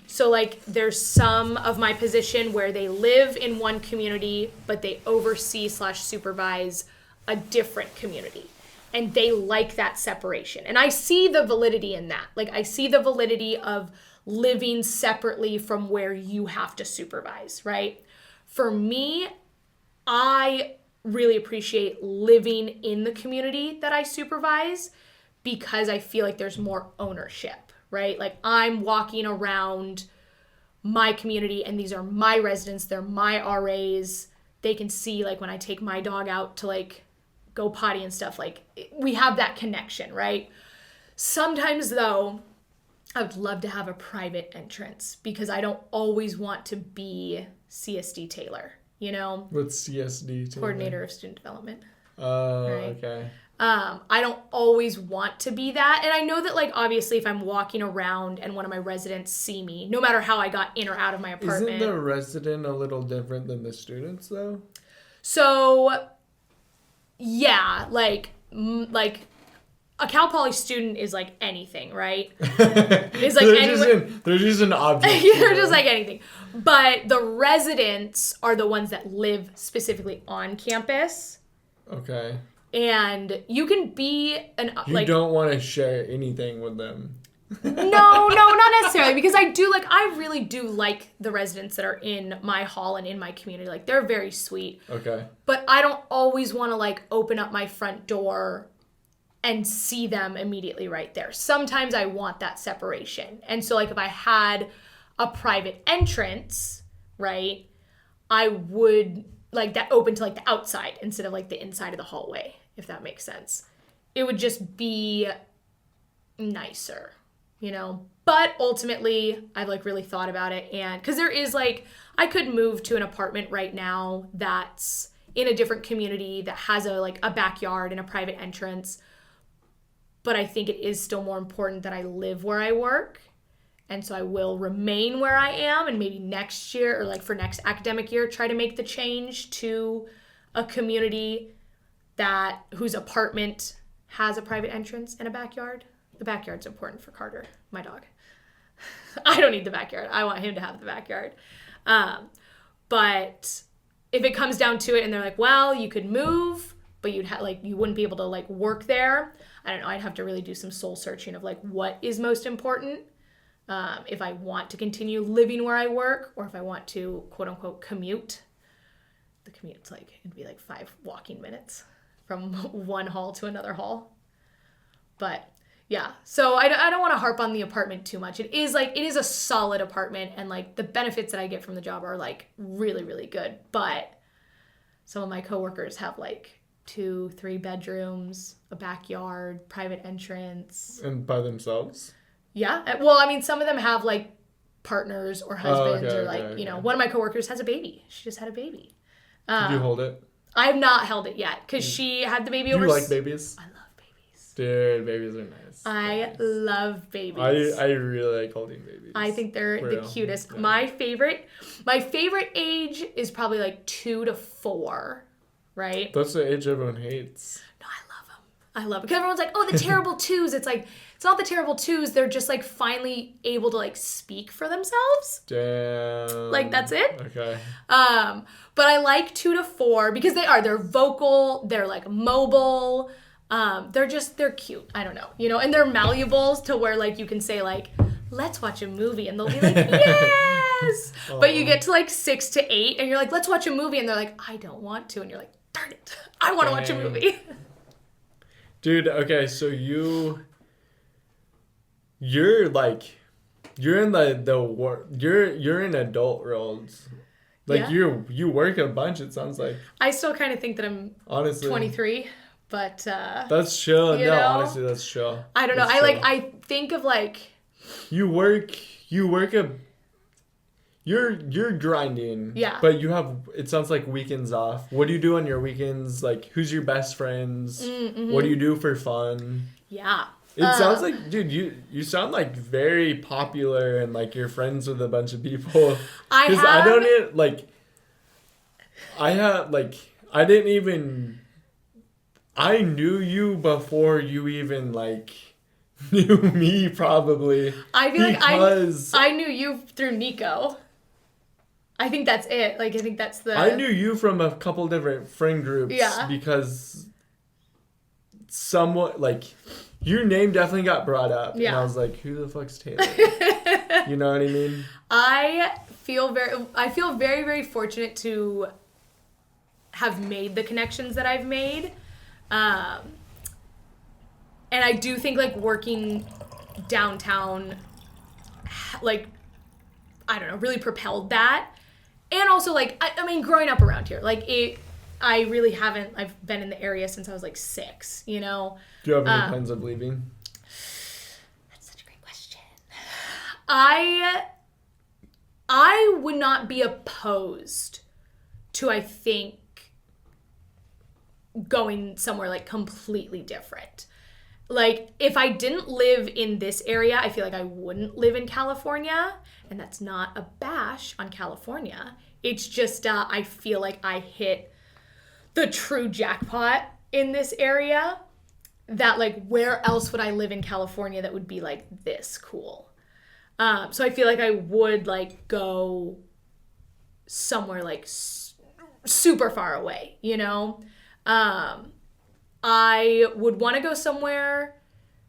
So, like, there's some of my position where they live in one community, but they oversee/supervise a different community. And they like that separation. And I see the validity in that. Like, I see the validity of living separately from where you have to supervise, right? For me, I really appreciate living in the community that I supervise because I feel like there's more ownership, right? Like, I'm walking around my community and these are my residents, they're my RAs. They can see, like, when I take my dog out to, like, go potty and stuff, like, we have that connection, right? Sometimes, though, I would love to have a private entrance because I don't always want to be CSD Taelor, you know? What's CSD Taelor? Coordinator of Student Development. Oh, right? Okay. I don't always want to be that. And I know that, like, obviously if I'm walking around and one of my residents see me, no matter how I got in or out of my apartment. Isn't the resident a little different than the students, though? So, yeah, like a Cal Poly student is like anything, right? It's like they're just an object. They're just like anything. But the residents are the ones that live specifically on campus. Okay. And you can be You don't want to share anything with them. No, not necessarily. Because I really do like the residents that are in my hall and in my community. Like, they're very sweet. Okay. But I don't always want to, like, open up my front door and see them immediately right there. Sometimes I want that separation. And so, like, if I had a private entrance, right, I would like that open to, like, the outside instead of, like, the inside of the hallway, if that makes sense. It would just be nicer, you know? But ultimately, I've, like, really thought about it. And because there is, like, I could move to an apartment right now that's in a different community that has a backyard and a private entrance. But I think it is still more important that I live where I work. And so I will remain where I am, and maybe next year or like for next academic year, try to make the change to a community whose apartment has a private entrance and a backyard. The backyard's important for Carter, my dog. I don't need the backyard. I want him to have the backyard. But if it comes down to it and they're like, well, you could move, but you wouldn't be able to like work there. I don't know. I'd have to really do some soul searching of like what is most important. If I want to continue living where I work, or if I want to quote unquote commute. The commute's it'd be like 5 walking minutes from one hall to another hall. But yeah, so I don't want to harp on the apartment too much. It is a solid apartment, and like the benefits that I get from the job are like really, really good. But some of my coworkers have like 2-3 bedrooms, a backyard, private entrance. And by themselves? Yeah. Well, I mean, some of them have like partners or husbands one of my coworkers has a baby. She just had a baby. Did you hold it? I have not held it yet because she had the baby over. Do you like babies? I love babies. Dude, babies are nice. I love babies. I really like holding babies. I think they're the cutest. Yeah. My favorite age is probably like 2 to 4, right? That's the age everyone hates. No, I love it. Because everyone's like, oh, the terrible twos. It's like, it's not the terrible twos. They're just like finally able to like speak for themselves. Damn. Like that's it. Okay. But I like 2 to 4 because they're vocal. They're like mobile. They're cute. I don't know, and they're malleable to where like you can say like, let's watch a movie, and they'll be like, yes. But you get to like 6 to 8 and you're like, let's watch a movie. And they're like, I don't want to. And you're like, darn it. I want to watch a movie. Dude, okay, so you're in you're in adult roles. Like yeah. you work a bunch, it sounds like. I still kind of think that I'm honestly 23, but that's chill. No, honestly, that's chill. I don't know. I think of like you're grinding. Yeah. But you have, it sounds like weekends off. What do you do on your weekends? Like, who's your best friends? Mm-hmm. What do you do for fun? Yeah. It sounds like, dude, you sound like very popular and like you're friends with a bunch of people. I knew you before you even like knew me probably. I feel like I knew you through Nico. I think that's it. Like, I think that's I knew you from a couple different friend groups. Yeah. Because somewhat, like, your name definitely got brought up. Yeah. And I was like, who the fuck's Taelor? You know what I mean? I feel very, very fortunate to have made the connections that I've made. And I do think, like, working downtown, like, I don't know, really propelled that. And also, like, I mean, growing up around here, like, I really haven't, I've been in the area since I was, like, 6, you know? Do you have any plans of leaving? That's such a great question. I would not be opposed to, I think, going somewhere, like, completely different. Like, if I didn't live in this area, I feel like I wouldn't live in California. And that's not a bash on California. It's just I feel like I hit the true jackpot in this area. That, like, where else would I live in California that would be, like, this cool? So I feel like I would, like, go somewhere, like, super far away, you know? I would want to go somewhere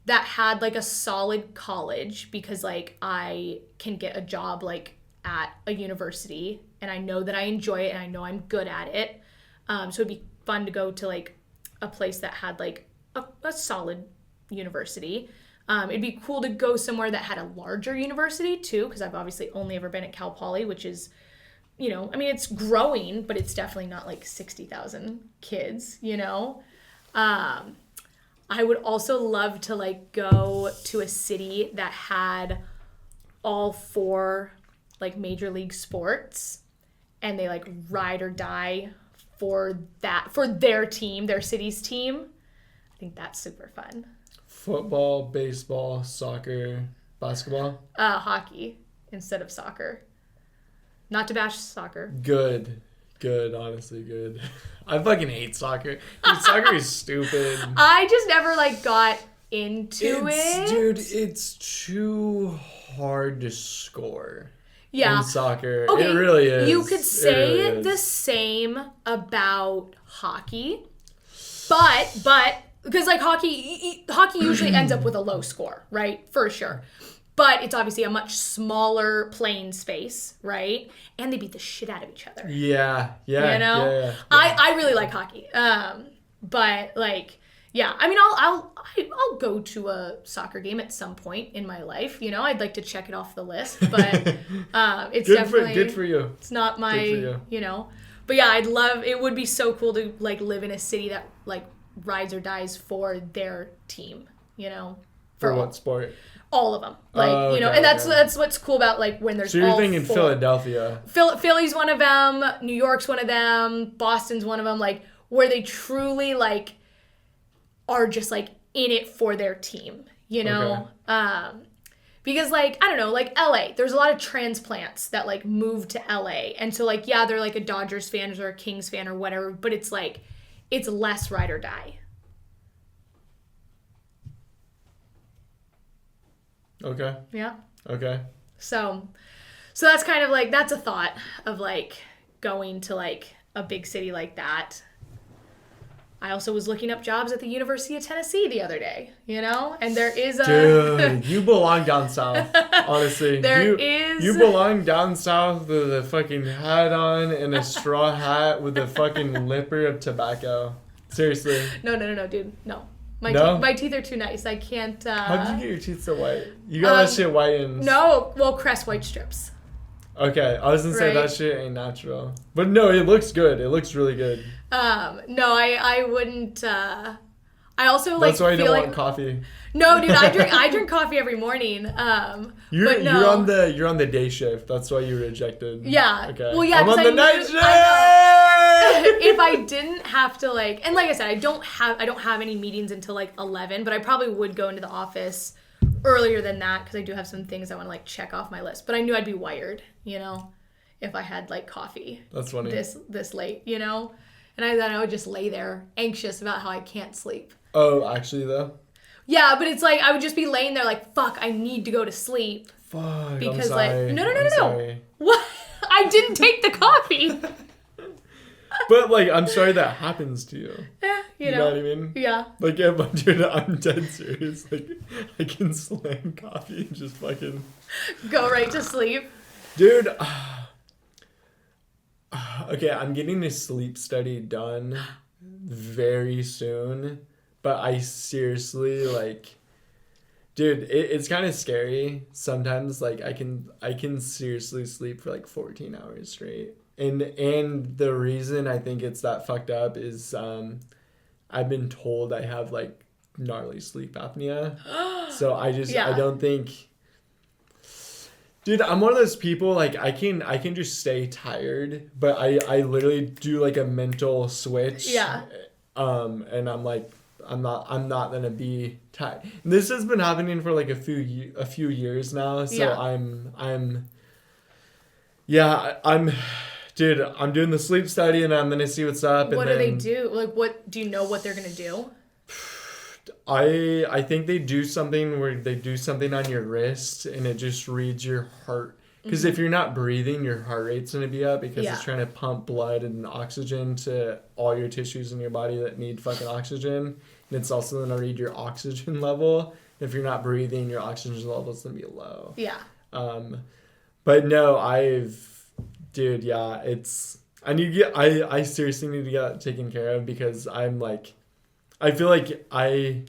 that had, like, a solid college because, like, I can get a job, like, at a university and I know that I enjoy it and I know I'm good at it. So it'd be fun to go to, like, a place that had, like, a solid university. It'd be cool to go somewhere that had a larger university, too, because I've obviously only ever been at Cal Poly, which is, you know, I mean, it's growing, but it's definitely not, like, 60,000 kids, you know? I would also love to, like, go to a city that had all 4, like, major league sports and they, like, ride or die for their team, their city's team. I think that's super fun. Football, baseball, soccer, Basketball? Hockey instead of soccer. Not to bash soccer. Good. Honestly, good. I fucking hate soccer. Dude, soccer is stupid. I just never, like, got into it. Dude, it's too hard to score. Yeah. In soccer. Okay, It really is. You could say really the is. same about hockey, but because like hockey usually ends up with a low score, right? For sure. But it's obviously a much smaller playing space, right? And they beat the shit out of each other. Yeah. You know? Yeah. I really like hockey. But like, yeah, I mean, I'll go to a soccer game at some point in my life. You know, I'd like to check it off the list, but it's definitely good for you. It's not my, you know. But yeah, it would be so cool to like live in a city that like rides or dies for their team. You know, For what sport? All of them, like you know, and that's what's cool about like when there's. So you're all thinking four. Philadelphia? Philly's one of them. New York's one of them. Boston's one of them. Like where they truly like are just like in it for their team, you know. Because like I don't know, like LA, there's a lot of transplants that like move to LA, and so like yeah, they're like a Dodgers fan or a Kings fan or whatever, but it's like it's less ride or die. Okay. Yeah. Okay. So that's kind of like, that's a thought of like going to like a big city like that. I also was looking up jobs at the University of Tennessee the other day, you know, and there is a... Dude, you belong down south, honestly. You belong down south with a fucking hat on and a straw hat with a fucking lipper of tobacco. Seriously. No, dude. No. My teeth are too nice. I can't... How did you get your teeth so white? You got that shit whitened. No, well, Crest white strips. Okay, I was gonna say that shit ain't natural. But no, it looks good. It looks really good. No, I wouldn't, I also like That's why you feel don't like... want coffee. No, dude, I drink coffee every morning. You're on the day shift. That's why you rejected. Yeah. Okay. Well, yeah, I'm on the night shift. If I didn't have to like, and like I said, I don't have any meetings until like 11, but I probably would go into the office earlier than that because I do have some things I want to like check off my list. But I knew I'd be wired, you know, if I had like coffee. That's funny. This late, you know, and then I would just lay there anxious about how I can't sleep. Oh, actually though. Yeah, but it's like I would just be laying there like, fuck, I need to go to sleep. Fuck. Because I'm sorry. like no. What? I didn't take the coffee. But like, I'm sorry that happens to you. Yeah, you know what I mean? Yeah. Like, yeah, but dude, I'm dead serious. Like, I can slam coffee and just fucking go right to sleep. Dude, okay, I'm getting a sleep study done very soon, but I seriously like, dude, it's kind of scary sometimes. Like, I can seriously sleep for like 14 hours straight. And the reason I think it's that fucked up is I've been told I have like gnarly sleep apnea. So I don't think, dude, I'm one of those people like I can just stay tired, but I literally do like a mental switch. Yeah. And I'm like I'm not gonna be tired. This has been happening for like a few years now. So Dude, I'm doing the sleep study and I'm going to see what's up. What do they do? Like, what do you know what they're going to do? I think they do something where they do something on your wrist and it just reads your heart. Because if you're not breathing, your heart rate's going to be up because it's trying to pump blood and oxygen to all your tissues in your body that need fucking oxygen. And it's also going to read your oxygen level. If you're not breathing, your oxygen level is going to be low. Yeah. But no, dude, yeah, I seriously need to get that taken care of because I'm like, I feel like I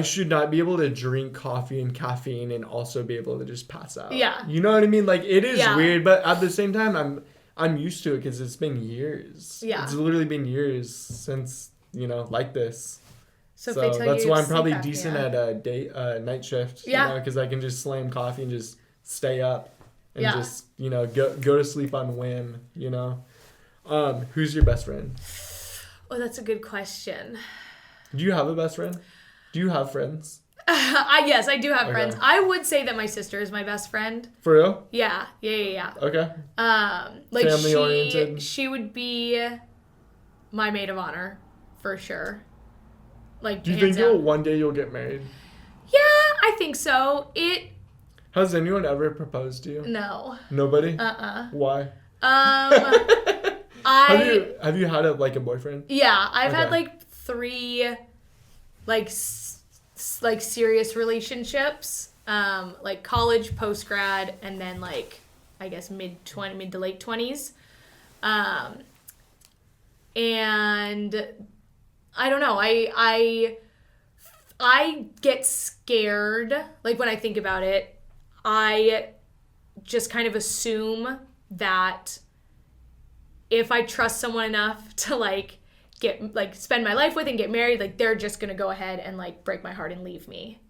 should not be able to drink coffee and caffeine and also be able to just pass out. Yeah. You know what I mean? Like, it is weird, but at the same time, I'm used to it because it's been years. Yeah. It's literally been years since, like this. So if they tell that's you why I'm probably apnea. decent at a night shift. Yeah. Because I can just slam coffee and just stay up. And just, go to sleep on whim, Who's your best friend? Oh, that's a good question. Do you have a best friend? Do you have friends? Yes, I do have Okay. friends. I would say that my sister is my best friend. For real? Yeah. Okay. Like Family oriented? she would be my maid of honor for sure. Like, Do you hands think down. one day you'll get married? Yeah, I think so. Has anyone ever proposed to you? No. Nobody? Why? Have you had a boyfriend? Yeah, I've had Okay. like 3 like like serious relationships. Like college, post grad, and then like I guess mid to late 20s. And I don't know. I get scared. Like when I think about it, I just kind of assume that if I trust someone enough to like get like spend my life with and get married, like they're just gonna go ahead and like break my heart and leave me.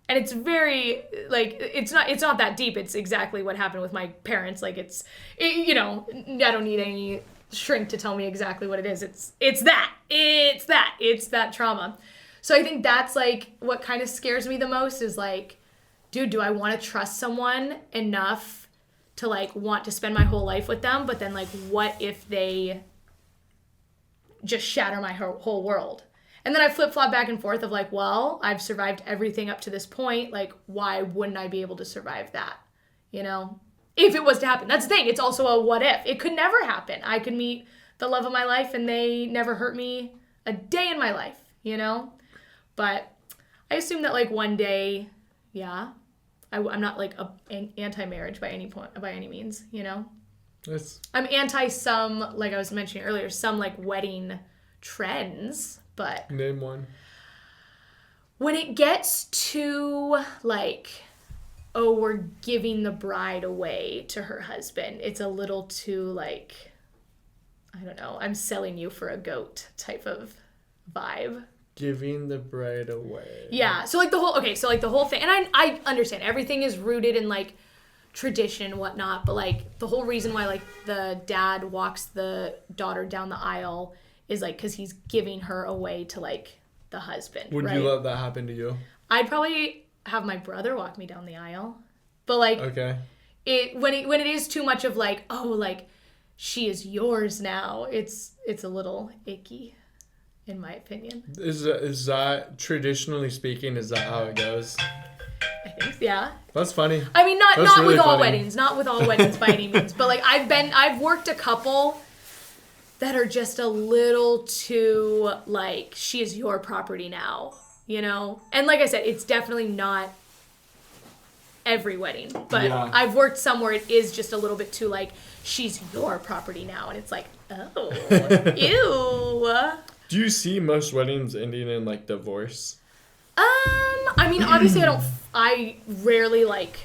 And it's very like it's not that deep. It's exactly what happened with my parents. Like I don't need any shrink to tell me exactly what it is. It's that trauma. So I think that's like what kind of scares me the most is like, dude, do I want to trust someone enough to like want to spend my whole life with them? But then like, what if they just shatter my whole world? And then I flip-flop back and forth of like, well, I've survived everything up to this point. Like, why wouldn't I be able to survive that? If it was to happen. That's the thing. It's also a what if. It could never happen. I could meet the love of my life and they never hurt me a day in my life, But I assume that like one day, yeah, I'm not like anti-marriage by any means, Yes. I'm anti some, like I was mentioning earlier, some like wedding trends, but Name one. when it gets to like, oh, we're giving the bride away to her husband, it's a little too like, I don't know, I'm selling you for a goat type of vibe. Giving the bride away. Yeah. So like the whole thing, and I understand everything is rooted in like tradition and whatnot, but like the whole reason why like the dad walks the daughter down the aisle is like because he's giving her away to like the husband. Would right? you let that happen to you? I'd probably have my brother walk me down the aisle, but like okay. when it is too much of like, oh, like she is yours now, it's a little icky. In my opinion. Is that, traditionally speaking, is that how it goes? I think, yeah. That's funny. I mean, not really with all funny. weddings. Not with all weddings by any means. But, like, I've worked a couple that are just a little too, like, she is your property now, And like I said, it's definitely not every wedding. But Yeah. I've worked some where it is just a little bit too, like, she's your property now. And it's like, oh, ew. Do you see most weddings ending in like divorce? I mean, obviously I rarely like.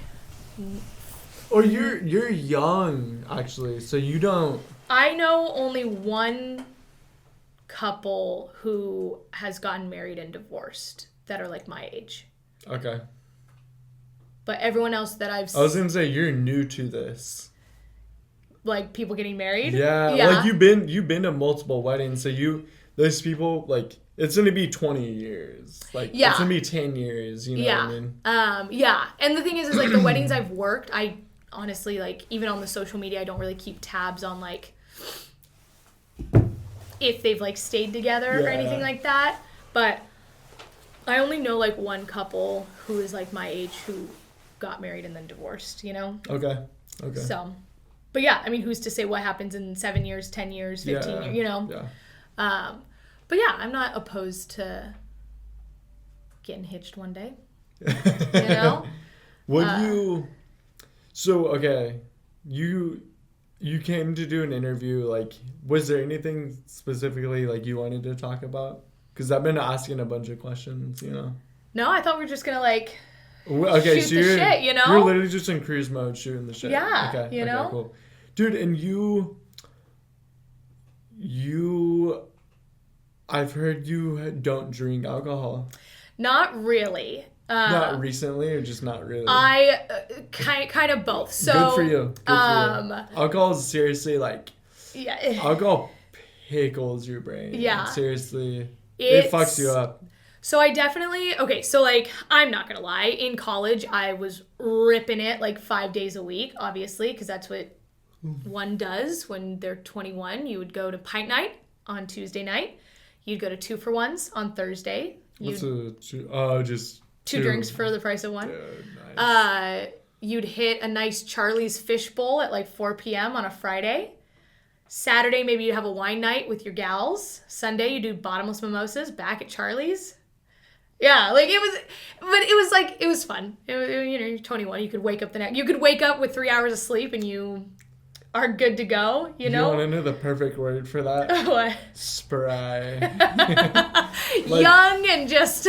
Or you're young actually, so you don't. I know only one couple who has gotten married and divorced that are like my age. Okay. But everyone else that I've I was gonna say you're new to this. like people getting married. Yeah. Like you've been to multiple weddings, so those people, like, it's going to be 20 years. Like, Yeah. it's going to be 10 years, you know what I mean? Yeah. And the thing is like the weddings I've worked, I honestly, like, even on the social media, I don't really keep tabs on, like, if they've, like, stayed together or anything like that. But I only know, like, one couple who is, like, my age who got married and then divorced, Okay. So, but yeah, I mean, who's to say what happens in 7 years, 10 years, 15 years, Yeah. But yeah, I'm not opposed to getting hitched one day. Would you... So, okay, you came to do an interview, like, was there anything specifically, like, you wanted to talk about? Because I've been asking a bunch of questions, No, I thought we were just gonna, like, okay, shoot so the you're, shit, You're literally just in cruise mode shooting the shit. Yeah, Okay, know? cool. Dude, and you... I've heard you don't drink alcohol. Not really. Not recently, or just not really? I kind of both. So Good for you. Alcohol is seriously like... Yeah. Alcohol pickles your brain. Yeah. Seriously. It fucks you up. So I definitely, okay, so like, I'm not gonna lie, in college, I was ripping it like 5 days a week, obviously, because that's what one does when they're 21. You would go to pint night on Tuesday night. You'd go to 2-for-1s on Thursday. What's just two drinks for the price of one. Dude, nice. You'd hit a nice Charlie's Fish Bowl at like 4 p.m. on a Friday. Saturday, maybe you'd have a wine night with your gals. Sunday, you do bottomless mimosas back at Charlie's. Yeah, like it was fun. You're 21. You could wake up with 3 hours of sleep and you are good to go, you know? You want to know the perfect word for that? What? Spry. Like, young and just...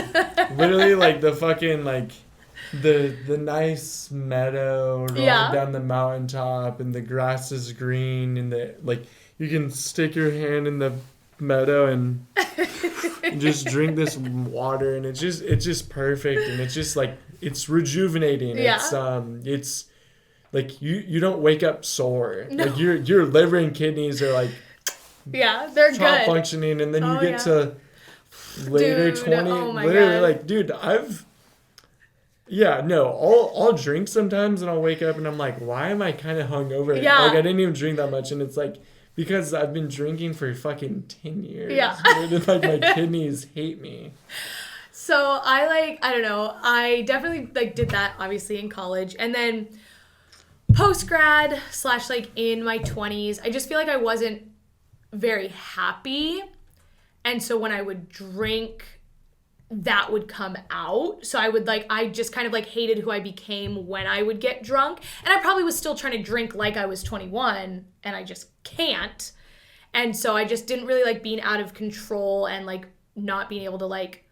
literally, like, the fucking, like, the nice meadow rolling down the mountaintop, and the grass is green, and like, you can stick your hand in the meadow and just drink this water, and it's just perfect, and it's just, like, it's rejuvenating. Yeah. It's like, you don't wake up sore. No. Like, your liver and kidneys are, like, yeah, they're top good functioning, and then you get to later, dude, 20, oh my literally, God. like, dude, I'll drink sometimes, and I'll wake up and I'm like, why am I kind of hungover? Yeah. Like, I didn't even drink that much, and it's like, because I've been drinking for fucking 10 years. Yeah. Dude, like, my kidneys hate me. So I don't know, I definitely like did that obviously in college, and then post-grad / like in my 20s, I just feel like I wasn't very happy, and so when I would drink, that would come out. So I just kind of like hated who I became when I would get drunk, and I probably was still trying to drink like I was 21, and I just can't. And so I just didn't really like being out of control and like not being able to like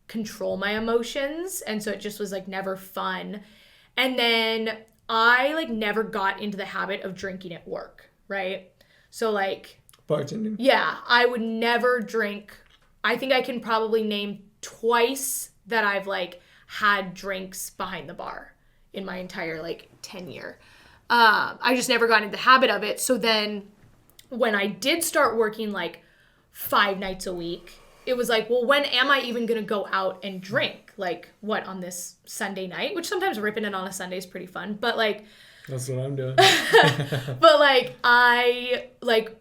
control my emotions, and so it just was like never fun. And then I like never got into the habit of drinking at work, right? So like Bartending. Yeah, I would never drink. I think I can probably name twice that I've like had drinks behind the bar in my entire like tenure. I just never got into the habit of it. So then when I did start working like 5 nights a week, it was like, well, when am I even going to go out and drink? Like, what, on this Sunday night? Which sometimes ripping it on a Sunday is pretty fun. But, like... That's what I'm doing. But, like, I, like,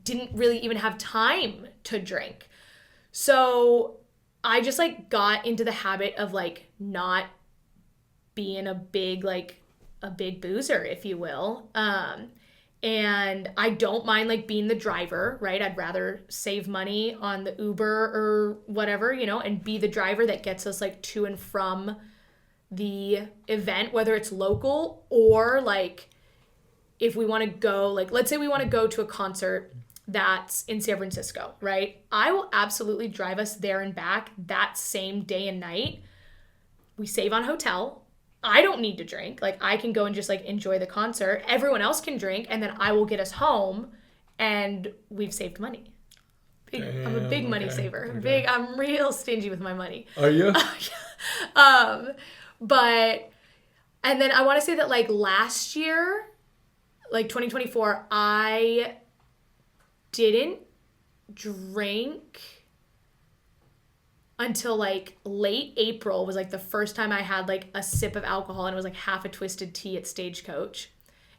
didn't really even have time to drink. So I just, like, got into the habit of, like, not being a big boozer, if you will. And I don't mind like being the driver, right? I'd rather save money on the Uber or whatever, you know, and be the driver that gets us like to and from the event, whether it's local or like if we want to go, like let's say we want to go to a concert that's in San Francisco, right? I will absolutely drive us there and back that same day and night. We save on hotel. I don't need to drink. Like, I can go and just, like, enjoy the concert. Everyone else can drink, and then I will get us home, and we've saved money. I'm a big money saver. Okay. I'm real stingy with my money. Are you? But, and then I want to say that, like, last year, like, 2024, I didn't drink until like late April was like the first time I had like a sip of alcohol, and it was like half a twisted tea at Stagecoach,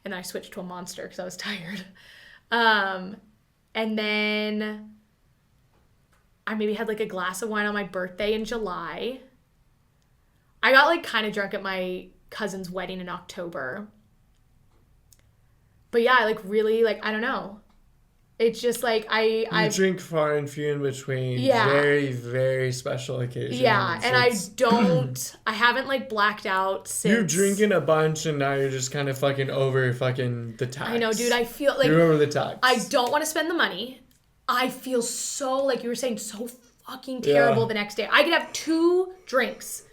and then I switched to a Monster because I was tired. And then I maybe had like a glass of wine on my birthday in July. I got like kind of drunk at my cousin's wedding in October. But yeah, I like really like, I don't know. It's just like I drink far and few in between. Yeah. Very, very special occasions. Yeah, and I haven't like blacked out since. You're drinking a bunch and now you're just kind of fucking over fucking the tax. I know, dude. I feel like you're over the tax. I don't want to spend the money. I feel so, like you were saying, so fucking terrible the next day. I could have 2 drinks,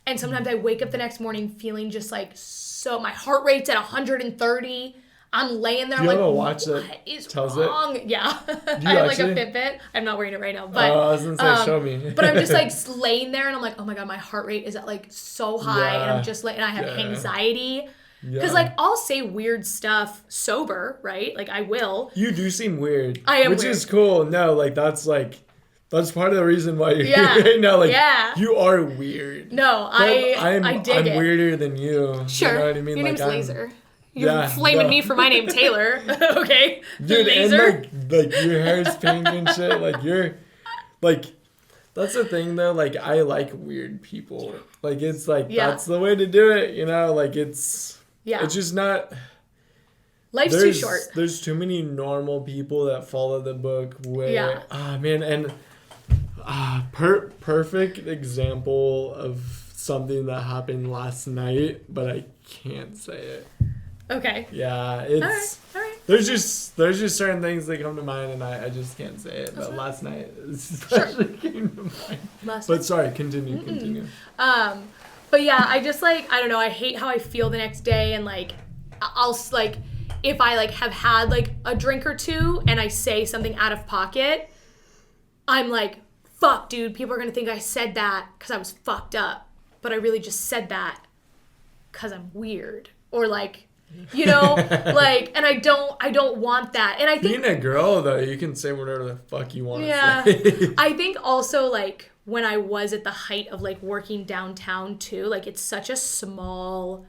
and sometimes I wake up the next morning feeling just like so. My heart rate's at 130. I'm laying there. Do you I'm have like, a watch what that is tells wrong? it? Yeah. You I have actually? like a Fitbit. I'm not wearing it right now, but I was gonna say, show me. But I'm just like laying there, and I'm like, oh my god, my heart rate is at like so high, and I'm just like, and I have anxiety. Because like I'll say weird stuff sober, right? Like I will. You do seem weird. I am which weird. is cool. No, like that's like That's part of the reason why you're Yeah. here right now. Like, Yeah. you are weird. No, But I dig I'm it. weirder than you. Sure. You know what I mean? Your Like, name's Laser. You're flaming me for my name, Taylor. Okay. Dude, Laser. and like your hair's pink and shit. Like, you're, like, that's the thing though. Like, I like weird people. Like, it's like, that's the way to do it, you know? Like, it's just not. Life's too short. There's too many normal people that follow the book where, man, and perfect example of something that happened last night, but I can't say it. Okay. Yeah, it's all right. There's just certain things that come to mind, and I just can't say it. But last night especially came to mind. But sorry, continue. But yeah, I just like, I don't know, I hate how I feel the next day, and like I'll like, if I like have had like a drink or two and I say something out of pocket, I'm like, fuck, dude, people are gonna think I said that because I was fucked up, but I really just said that because I'm weird, or like, you know, like, and I don't want that. And I think being a girl though, you can say whatever the fuck you want to say. I think also like when I was at the height of like working downtown too, like it's such a small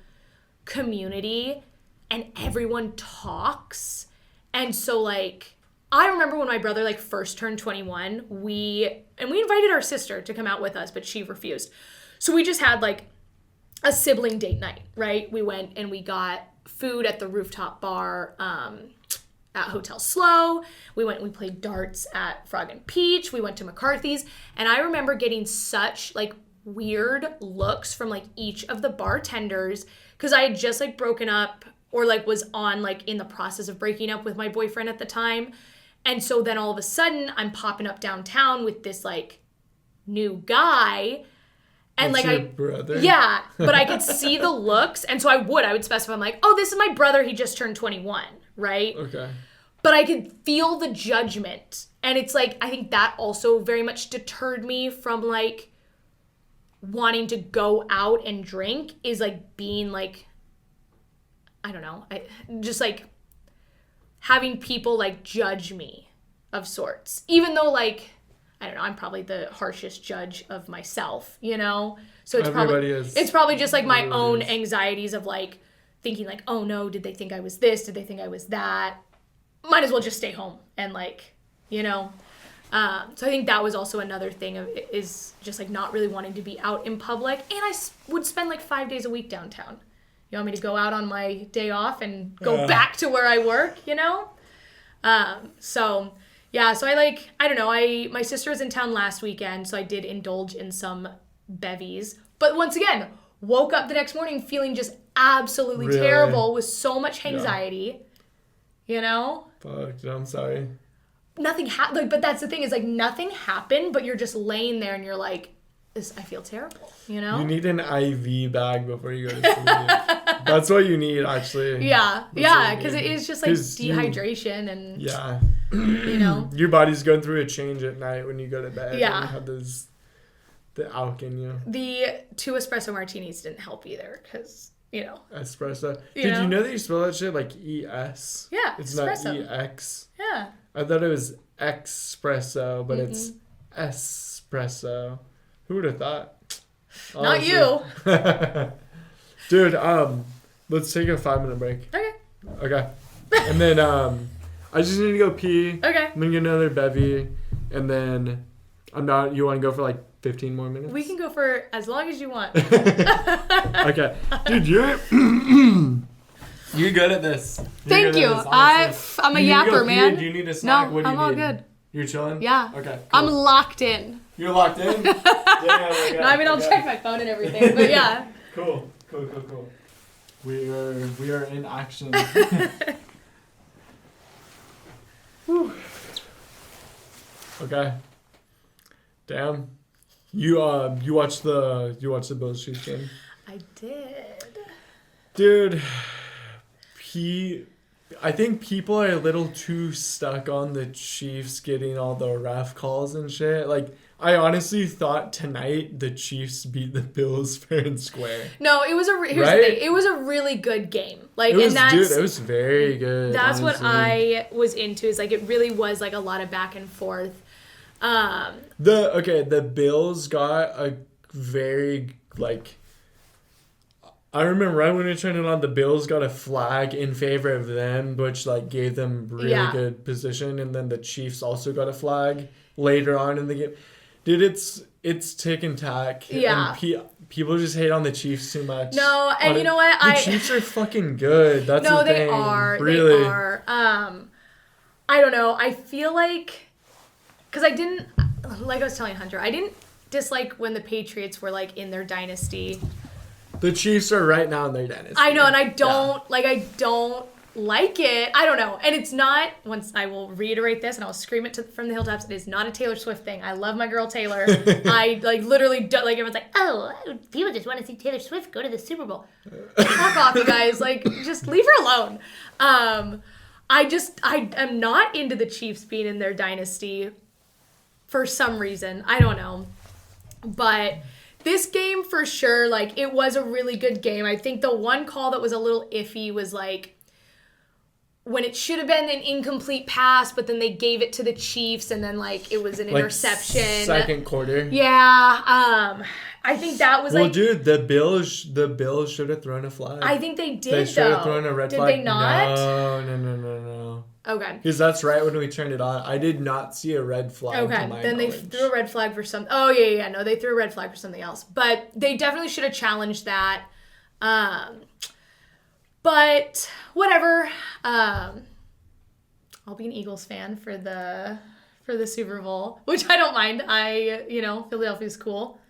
community and everyone talks. And so like I remember when my brother like first turned 21, we invited our sister to come out with us, but she refused. So we just had like a sibling date night, right? We went and we got food at the rooftop bar at Hotel SLO. We went and we played darts at Frog and Peach. We went to McCarthy's. And I remember getting such like weird looks from like each of the bartenders because I had just like broken up or like was on like in the process of breaking up with my boyfriend at the time. And so then all of a sudden I'm popping up downtown with this like new guy. And that's like your brother? Yeah, but I could see the looks, and so I would specify, I'm like, oh, this is my brother, he just turned 21, right? Okay. But I could feel the judgment, and it's like, I think that also very much deterred me from like wanting to go out and drink, is like being like, I don't know, just like having people like judge me of sorts, even though like, I don't know, I'm probably the harshest judge of myself, you know? So it's probably just like my own anxieties of like thinking like, oh no, did they think I was this? Did they think I was that? Might as well just stay home and like, you know? So I think that was also another thing is just like not really wanting to be out in public. And I would spend like 5 days a week downtown. You want me to go out on my day off and go back to where I work, you know? So yeah, so I don't know, my sister was in town last weekend, so I did indulge in some bevies. But once again, woke up the next morning feeling just absolutely terrible with so much anxiety, you know? Fuck, I'm sorry. Nothing happened, but that's the thing, is like nothing happened, but you're just laying there and you're like, I feel terrible, you know? You need an IV bag before you go to sleep. That's what you need, actually. Yeah, because it is just like dehydration and... Yeah. You know? Your body's going through a change at night when you go to bed. Yeah. And you have the alk in you. The 2 espresso martinis didn't help either, because, you know. Espresso. Did you know that you spell that shit like E-S? Yeah, it's espresso. not E-X. Yeah. I thought it was espresso, but it's espresso. Who would have thought? Honestly. Not you. Dude, let's take a 5-minute break. Okay. And then I just need to go pee. Okay. I'm gonna get another bevy, and then you want to go for like 15 more minutes? We can go for as long as you want. Okay. Dude, you're good at this. Thank you. I'm a yapper, man. Do you need a snack? No, I'm all good. You're chilling? Yeah. Okay. Cool. I'm locked in. You're locked in? No, I mean, I'll check my phone and everything, but yeah. Cool. We are in action. Whew. Okay. Damn. You watched the Bills Chiefs game? I did. Dude, I think people are a little too stuck on the Chiefs getting all the ref calls and shit. Like, I honestly thought tonight the Chiefs beat the Bills fair and square. No, it was here's the thing. It was a really good game. Like, it was very good. That's honestly. what I was into. Is like it really was like a lot of back and forth. The Bills got a very, like, I remember right when we turned it on, the Bills got a flag in favor of them, which, like, gave them really good position, and then the Chiefs also got a flag later on in the game. Dude, it's tick and tack. Yeah. And people just hate on the Chiefs too much. No, and you know what? The Chiefs are fucking good. That's the thing. They are. Really. They are. I don't know. I feel like, because I didn't, like I was telling Hunter, I didn't dislike when the Patriots were, like, in their dynasty. The Chiefs are right now in their dynasty. I know, and I don't like it. I don't know. And it's not, once I will reiterate this and I'll scream it from the hilltops, it is not a Taylor Swift thing. I love my girl Taylor. I, like, literally don't, like, everyone's like, oh, people just want to see Taylor Swift go to the Super Bowl. Fuck off, you guys. Like, just leave her alone. I'm not into the Chiefs being in their dynasty for some reason. I don't know. But this game, for sure, like, it was a really good game. I think the one call that was a little iffy was, like, when it should have been an incomplete pass, but then they gave it to the Chiefs, and then, like, it was an interception. Second quarter. Yeah. I think that was, well, dude, the Bills should have thrown a flag. I think they did, They should have thrown a red flag. Did they not? No. Okay. Because that's right when we turned it on. I did not see a red flag. Okay, to my then knowledge. they threw a red flag for some. Oh yeah. No, they threw a red flag for something else. But they definitely should have challenged that. But whatever. I'll be an Eagles fan for the Super Bowl, which I don't mind. Philadelphia's cool.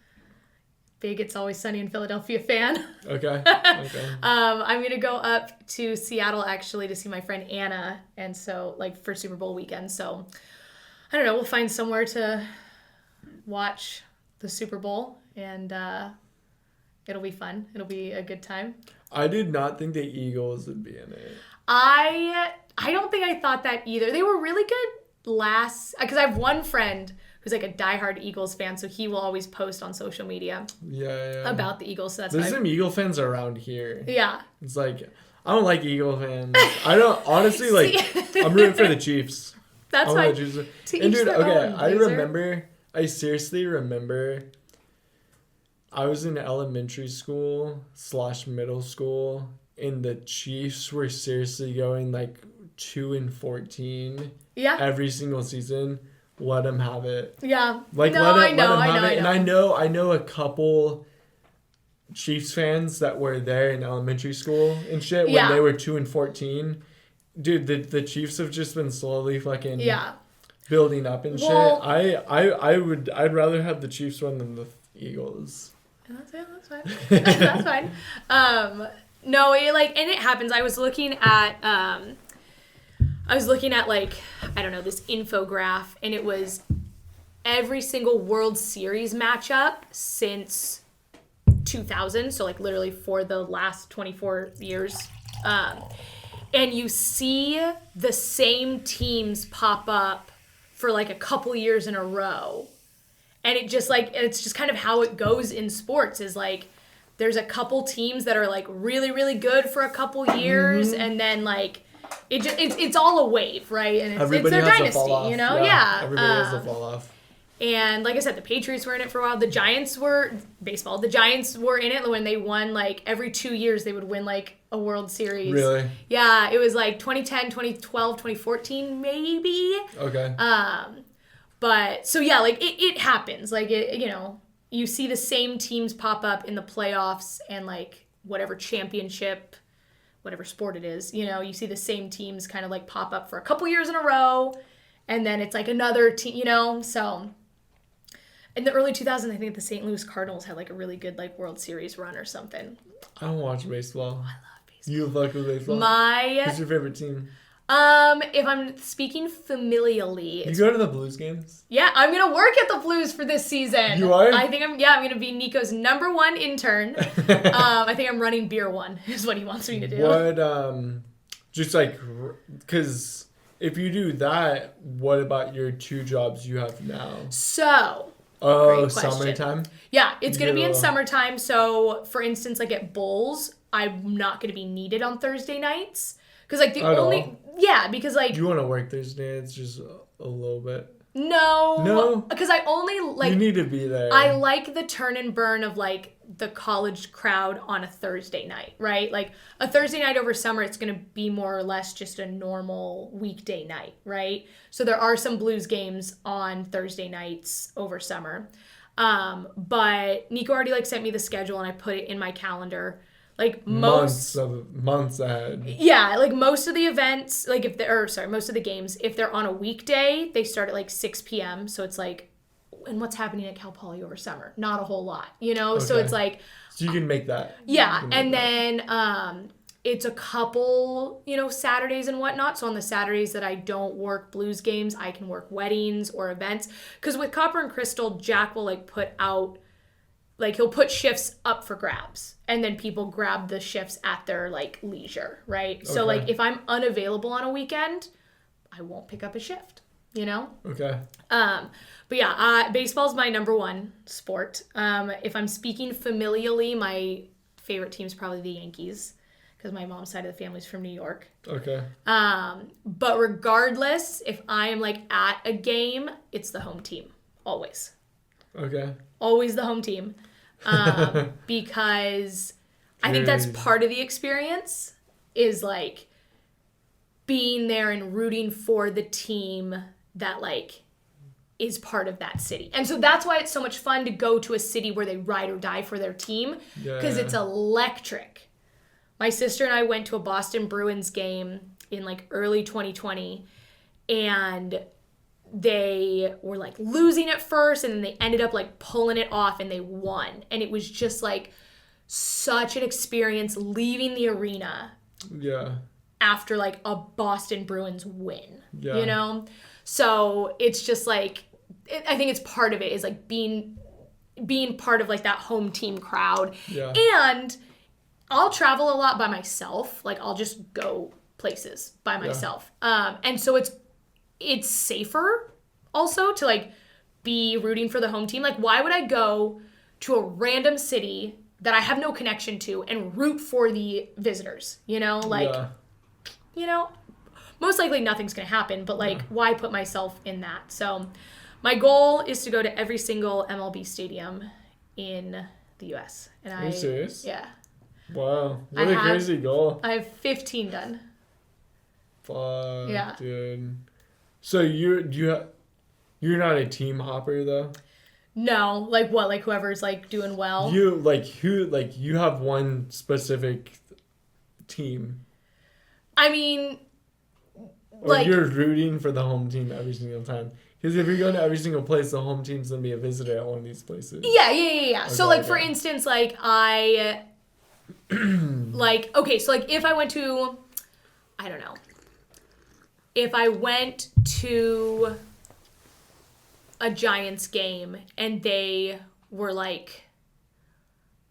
Big It's Always Sunny in Philadelphia fan. Okay. I'm going to go up to Seattle, actually, to see my friend Anna, and so, like, for Super Bowl weekend. So, I don't know, we'll find somewhere to watch the Super Bowl, and it'll be fun. It'll be a good time. I did not think the Eagles would be in it. I don't think I thought that either. They were really good because I have one friend who's, like, a diehard Eagles fan, so he will always post on social media about the Eagles. So that's There's some Eagle fans around here. Yeah. It's like, I don't like Eagle fans. I don't, honestly, like, I'm rooting for the Chiefs. That's fine. And dude, okay, I seriously remember I was in elementary school / middle school, and the Chiefs were seriously going, like, 2-14 every single season. Let them have it. Yeah. Like, let them have it. And I know a couple Chiefs fans that were there in elementary school and shit when they were 2-14. Dude, the Chiefs have just been slowly fucking building up and shit. I'd rather have the Chiefs win than the Eagles. That's fine. That's fine. No, it happens. I was looking at like, I don't know, this infograph, and it was every single World Series matchup since 2000, so, like, literally for the last 24 years. And you see the same teams pop up for, like, a couple years in a row. And it just, like, it's just kind of how it goes in sports, is, like, there's a couple teams that are, like, really, really good for a couple years, and then, like, it's all a wave, right? And it's their dynasty, you know? Yeah. Everybody has a fall off. And like I said, the Patriots were in it for a while. The Giants were in it when they won, like, every 2 years they would win, like, a World Series. Really? Yeah, it was like 2010, 2012, 2014 maybe. Okay. But so yeah, like, it happens. Like, you see the same teams pop up in the playoffs and, like, whatever championship, whatever sport it is, you see the same teams kind of, like, pop up for a couple years in a row, and then it's like another team, so in the early 2000s, I think the St. Louis Cardinals had, like, a really good, like, World Series run or something. I don't watch baseball. I love baseball. You fuck with baseball? Who's your favorite team? If I'm speaking familially, you go to the Blues games? Yeah, I'm gonna work at the Blues for this season. You are? I think I'm gonna be Nico's #1 intern. I think I'm running beer 1 is what he wants me to do. What, just, like, because if you do that, what about your 2 jobs you have now? So, summertime? Yeah, it's gonna be in summertime. So, for instance, like, at Bulls, I'm not gonna be needed on Thursday nights. Because, like, because, like... Do you want to work Thursday? It's just a little bit. No? Because I only like... You need to be there. I like the turn and burn of like the college crowd on a Thursday night, right? Like a Thursday night over summer, it's going to be more or less just a normal weekday night, right? So there are some Blues games on Thursday nights over summer. But Nico already like sent me the schedule and I put it in my calendar. Like months ahead. Yeah, like most of the events, like most of the games, if they're on a weekday, they start at like 6 p.m. So it's like, and what's happening at Cal Poly over summer? Not a whole lot, you know? Okay. So it's like... So you can make that. Yeah, and then it's a couple, you know, Saturdays and whatnot. So on the Saturdays that I don't work Blues games, I can work weddings or events. Because with Copper and Crystal, Jack will like put out... Like, he'll put shifts up for grabs, and then people grab the shifts at their, like, leisure, right? Okay. So, like, if I'm unavailable on a weekend, I won't pick up a shift, you know? Okay. But, yeah, baseball's my number one sport. If I'm speaking familially, my favorite team is probably the Yankees, because my mom's side of the family's from New York. Okay. But regardless, if I am, like, at a game, it's the home team, always. Okay. Always the home team. Because I think that's part of the experience is like being there and rooting for the team that like is part of that city. And so that's why it's so much fun to go to a city where they ride or die for their team because it's electric. My sister and I went to a Boston Bruins game in like early 2020 and they were like losing at first and then they ended up like pulling it off and they won. And it was just like such an experience leaving the arena. Yeah. After like a Boston Bruins win, you know? So it's just like, I think it's part of it is like being part of like that home team crowd. Yeah. And I'll travel a lot by myself. Like I'll just go places by myself. And so it's safer also to like be rooting for the home team. Like why would I go to a random city that I have no connection to and root for the visitors, you know? Like, you know, most likely nothing's going to happen, but like why put myself in that? So my goal is to go to every single MLB stadium in the US. And Are you serious? Yeah. Wow. What a crazy goal. I have 15 done. Fuck, yeah. Dude. So you're not a team hopper though? No, like what? Like whoever's like doing well. You have one specific team. I mean, or like you're rooting for the home team every single time. Because if you're going to every single place, the home team's gonna be a visitor at one of these places. Yeah. Okay, so like for instance, like I like so like if I went to, I don't know. If I went to a Giants game and they were like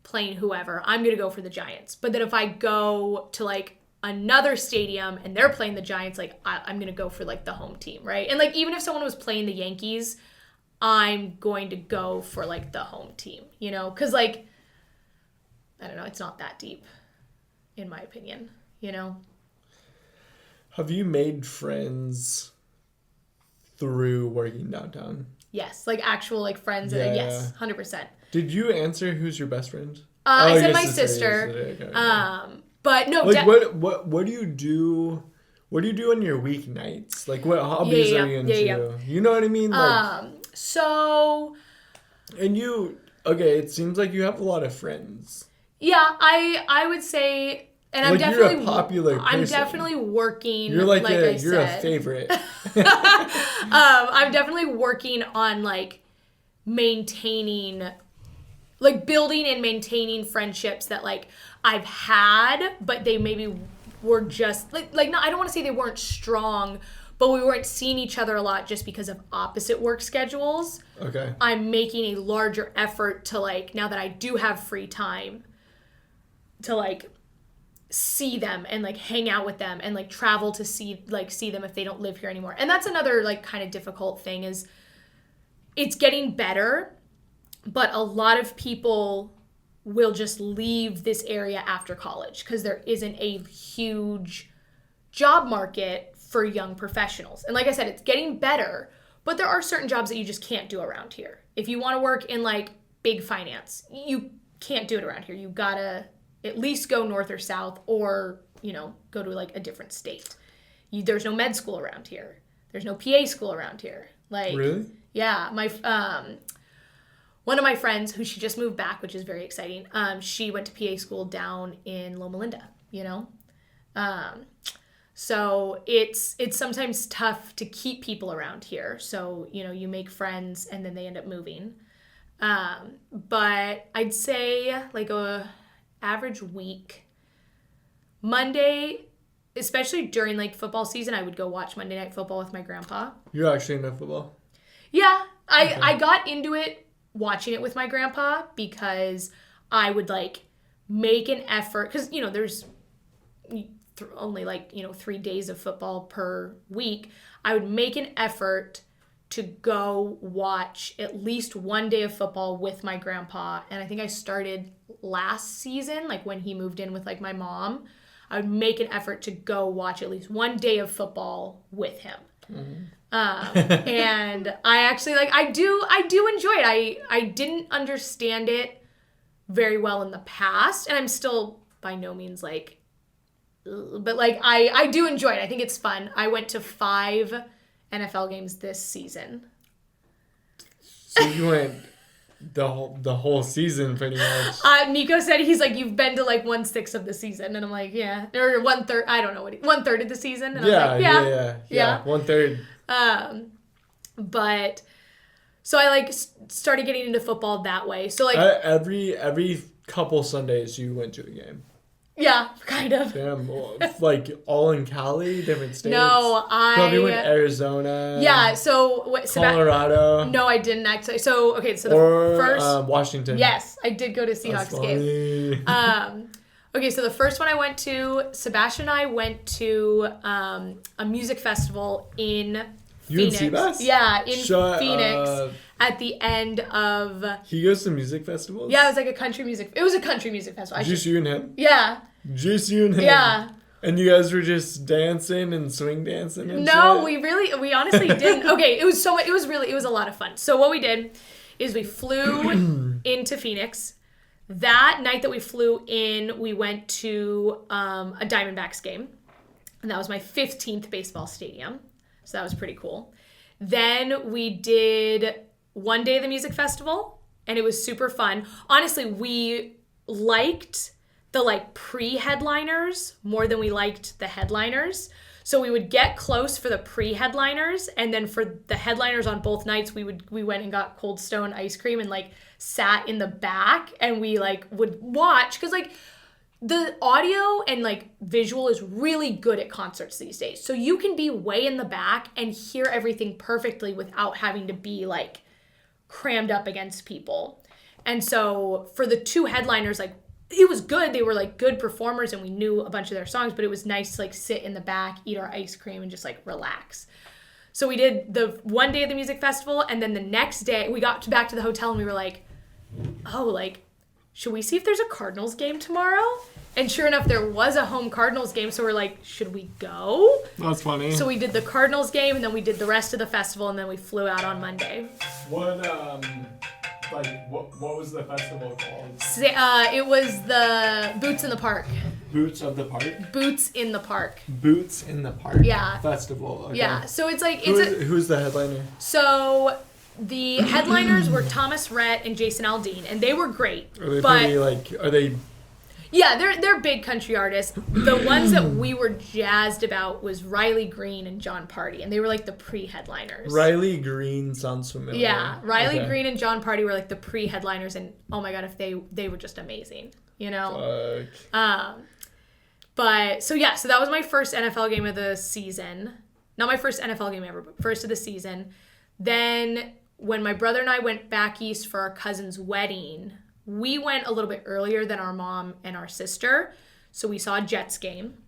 playing whoever, I'm going to go for the Giants. But then if I go to like another stadium and they're playing the Giants, like I'm going to go for like the home team, right? And like even if someone was playing the Yankees, I'm going to go for like the home team, you know? Because like, I don't know, it's not that deep in my opinion, you know? Have you made friends through working downtown? Yes, like actual like friends. Yes, 100%. Did you answer who's your best friend? I said my sister. Okay. But no. Like what do you do? What do you do on your weeknights? Like what hobbies are you into? Yeah. You know what I mean? Like, so. And it seems like you have a lot of friends. Yeah, I would say. And I'm definitely you're a popular person. I'm definitely working. You're you're a favorite. I'm definitely working on like maintaining, like building and maintaining friendships that like I've had, but they maybe were just like no, I don't want to say they weren't strong, but we weren't seeing each other a lot just because of opposite work schedules. Okay. I'm making a larger effort to like now that I do have free time to like see them and like hang out with them and like travel to see them if they don't live here anymore. And that's another like kind of difficult thing is it's getting better, but a lot of people will just leave this area after college because there isn't a huge job market for young professionals. And like I said, it's getting better, But there are certain jobs that you just can't do around here. If you want to work in like big finance, you can't do it around here. You gotta at least go north or south, or, you know, go to like a different state. There's no med school around here. There's no PA school around here. Like, really? Yeah, my one of my friends, who she just moved back, which is very exciting. She went to PA school down in Loma Linda. You know, so it's sometimes tough to keep people around here. So, you know, you make friends and then they end up moving. But I'd say like a average week, Monday, especially during like football season, I would go watch Monday Night Football with my grandpa. You're actually into football? Yeah, I got into it watching it with my grandpa because I would like make an effort, because, you know, there's only like, you know, 3 days of football per week. I would make an effort to go watch at least one day of football with my grandpa. And I think I started last season, like when he moved in with like my mom. I would make an effort to go watch at least one day of football with him. And I actually like, I do enjoy it. I didn't understand it very well in the past, and I'm still by no means like, but like I do enjoy it. I think it's fun. I went to 5 NFL games this season. So you went the whole season pretty much. Nico said he's like, you've been to like 1/6 of the season, and I'm like, yeah, or 1/3. I don't know what 1/3 of the season. And Yeah, I was like, yeah, 1/3. But so I like started getting into football that way. So like every couple Sundays you went to a game. Yeah, kind of. Damn, like all in Cali, different states. No, Probably went Arizona. Yeah, so Colorado. No, I didn't actually. So okay, so the first Washington. Yes, I did go to Seahawks game. Okay, so the first one I went to, Sebastian and I went to a music festival in Phoenix. You and Seabass? Yeah, in Phoenix. At the end of... He goes to music festivals? Yeah, it was like a country music... It was a country music festival. Just you and him? Yeah. Just you and him? Yeah. And you guys were just dancing and swing dancing and No, shit? we honestly didn't. Okay, it was a lot of fun. So what we did is we flew into Phoenix. That night that we flew in, we went to a Diamondbacks game. And that was my 15th baseball stadium. So that was pretty cool. Then we did one day of the music festival, and it was super fun. Honestly, we liked the like pre-headliners more than we liked the headliners. So we would get close for the pre-headliners, and then for the headliners on both nights, we went and got Cold Stone ice cream and like sat in the back, and we like would watch, because like the audio and like visual is really good at concerts these days. So you can be way in the back and hear everything perfectly without having to be like crammed up against people. And so for the 2 headliners, like it was good. They were like good performers and we knew a bunch of their songs, but it was nice to like sit in the back, eat our ice cream, and just like relax. So we did the one day of the music festival, and then the next day we got back to the hotel and we were like, oh, like, should we see if there's a Cardinals game tomorrow? And sure enough, there was a home Cardinals game, so we're like, should we go? That's funny. So we did the Cardinals game, and then we did the rest of the festival, and then we flew out on Monday. What was the festival called? It was the Boots in the Park. Boots of the Park? Boots in the Park. Boots in the Park. Yeah. Festival. Okay. Yeah. So it's like who's the headliner? So the headliners were Thomas Rhett and Jason Aldean, and they were great. Are they pretty like? Are they? Yeah, they're big country artists. The ones that we were jazzed about was Riley Green and John Party, and they were like the pre-headliners. Riley Green sounds familiar. Yeah, Riley Green and John Party were like the pre-headliners, and oh my god, if they were just amazing, you know. Fuck. But so that was my first NFL game of the season. Not my first NFL game ever, but first of the season. Then when my brother and I went back east for our cousin's wedding, we went a little bit earlier than our mom and our sister. So we saw a Jets game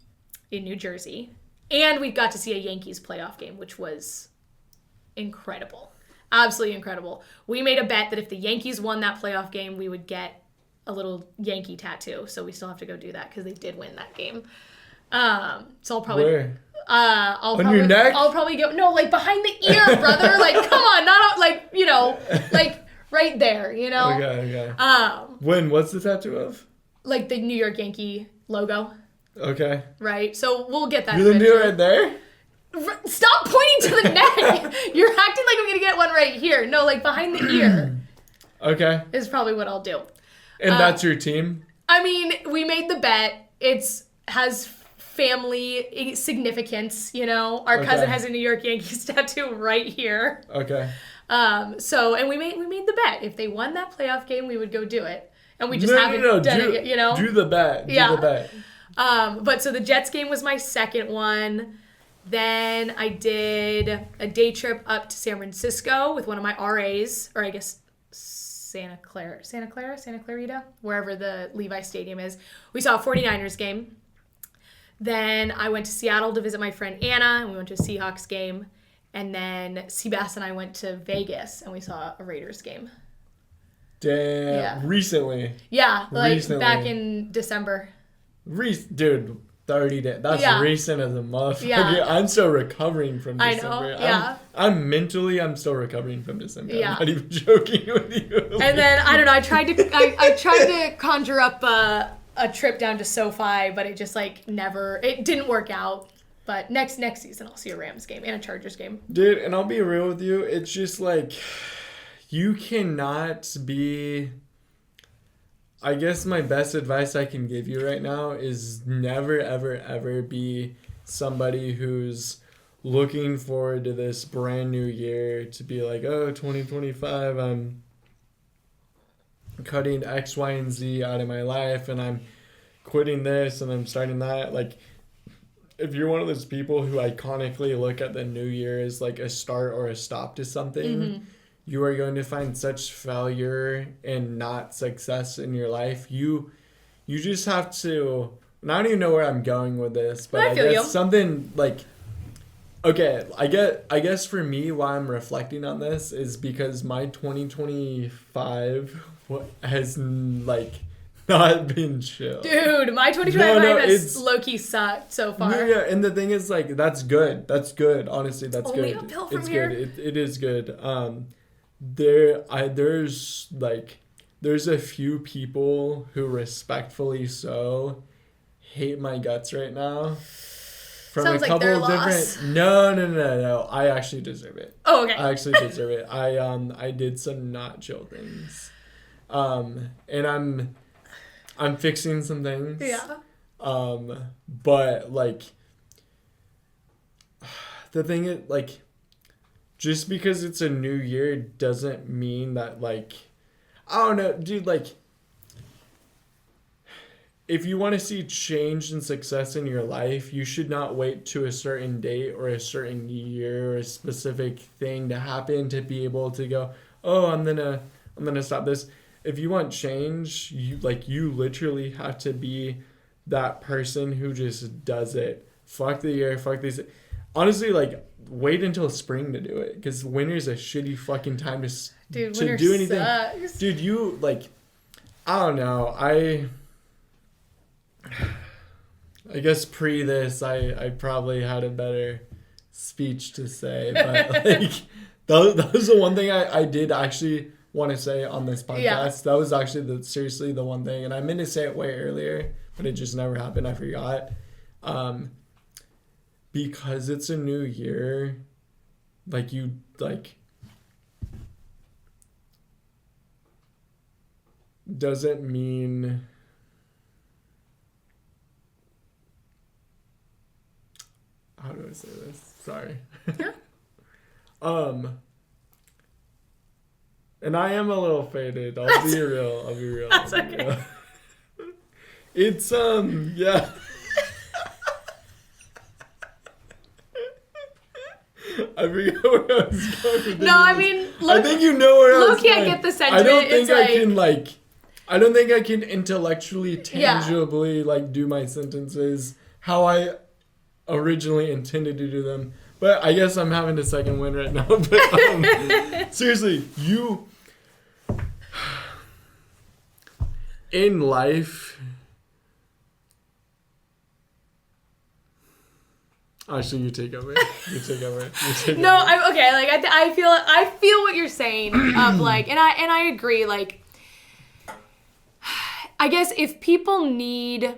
in New Jersey. And we got to see a Yankees playoff game, which was incredible. Absolutely incredible. We made a bet that if the Yankees won that playoff game, we would get a little Yankee tattoo. So we still have to go do that because they did win that game. So I'll probably... Where? On your neck? I'll probably go, no, like behind the ear, brother. Like, come on, not like, like right there, Okay. What's the tattoo of? Like the New York Yankee logo. Okay. Right? So we'll get that. You gonna do it right there? Stop pointing to the neck. You're acting like I'm going to get one right here. No, like behind the ear. Okay. Is probably what I'll do. And that's your team? I mean, we made the bet. Has family significance, Our cousin has a New York Yankees tattoo right here. Okay. And we made the bet. If they won that playoff game, we would go do it. And we just haven't done it, Do the bet. Do the bet. But so the Jets game was my second one. Then I did a day trip up to San Francisco with one of my RAs, or I guess Santa Clarita, wherever the Levi Stadium is. We saw a 49ers game. Then I went to Seattle to visit my friend Anna, and we went to a Seahawks game. And then Seabass and I went to Vegas, and we saw a Raiders game. Damn. Yeah. Recently. Yeah, back in December. Dude, 30 days. That's recent as a motherfucker. Yeah. I'm still recovering from December. I know, yeah. I'm still recovering from December. Yeah. I'm not even joking with you. And then, I don't know, I tried to conjure up a trip down to SoFi, but it just, it didn't work out. But next season, I'll see a Rams game and a Chargers game. Dude, and I'll be real with you. It's just, you cannot be... I guess my best advice I can give you right now is never, ever, ever be somebody who's looking forward to this brand new year to be like, 2025, I'm cutting X, Y, and Z out of my life, and I'm quitting this, and I'm starting that. If you're one of those people who iconically look at the new year as, a start or a stop to something... Mm-hmm. You are going to find such failure and not success in your life. You just have to... And I don't even know where I'm going with this, but I guess something okay, I guess for me, why I'm reflecting on this is because my 2025 has not been chill. Dude, my 2025 has low-key sucked so far. Yeah, and the thing is that's good. That's good. Honestly, that's Only good. Only uphill from it's here. Good. It is good. There's a few people who respectfully so hate my guts right now. From Sounds a couple their of loss. different No. I actually deserve it. Oh, okay. I actually deserve it. I did some not chill things. And I'm fixing some things. Yeah. But the thing is just because it's a new year doesn't mean that, I don't know, dude, if you want to see change and success in your life, you should not wait to a certain date or a certain year or a specific thing to happen to be able to go, I'm gonna stop this. If you want change, you literally have to be that person who just does it. Fuck the year, fuck these. Honestly, wait until spring to do it, because winter's a shitty fucking time to do anything. Sucks. Dude, you I don't know. I guess pre this, I probably had a better speech to say, but that was the one thing I did actually want to say on this podcast. Yeah. That was actually seriously the one thing, and I meant to say it way earlier, but it just never happened. I forgot. Because it's a new year, doesn't mean how do I say this? Sorry. Yeah. And I am a little faded. I'll be real. That's okay. It's yeah. I forget where I was going with this. I mean, I think you know where I was going. I get the sentiment. I don't think I can intellectually, tangibly, do my sentences how I originally intended to do them. But I guess I'm having a second win right now. But seriously, in life, Actually, you take over. You take over. You take No, over. I'm okay. Like I feel what you're saying of like, and I agree. Like, I guess if people need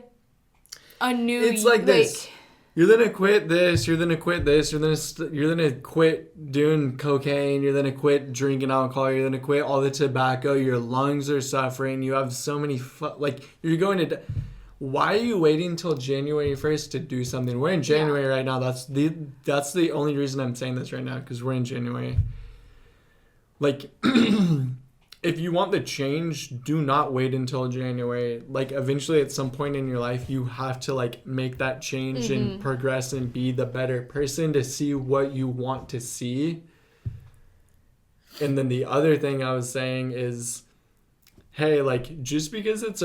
a new, It's like this. You're gonna quit this. You're gonna quit this. You're gonna quit doing cocaine. You're gonna quit drinking alcohol. You're gonna quit all the tobacco. Your lungs are suffering. You have so many you're going to. Why are you waiting until January 1st to do something? We're in January right now. That's the only reason I'm saying this right now, because we're in January. Like, if you want the change, do not wait until January. Like, eventually at some point in your life, you have to like make that change and progress and be the better person to see what you want to see. And then the other thing I was saying is, hey, like, just because it's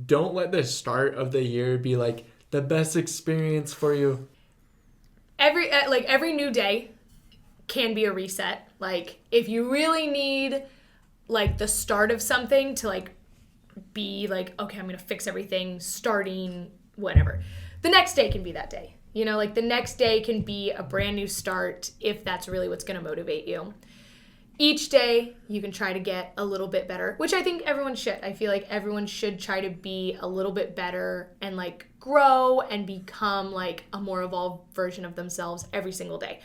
don't let the start of the year be like the best experience for you. Every new day can be a reset. Like, if you really need like the start of something to like be like, okay, I'm gonna fix everything starting whatever, the next day can be that day. You know, like the next day can be a brand new start if that's really what's gonna motivate you. Each day you can try to get a little bit better, which I think everyone should. I feel like everyone should try to be a little bit better and like grow and become like a more evolved version of themselves every single day.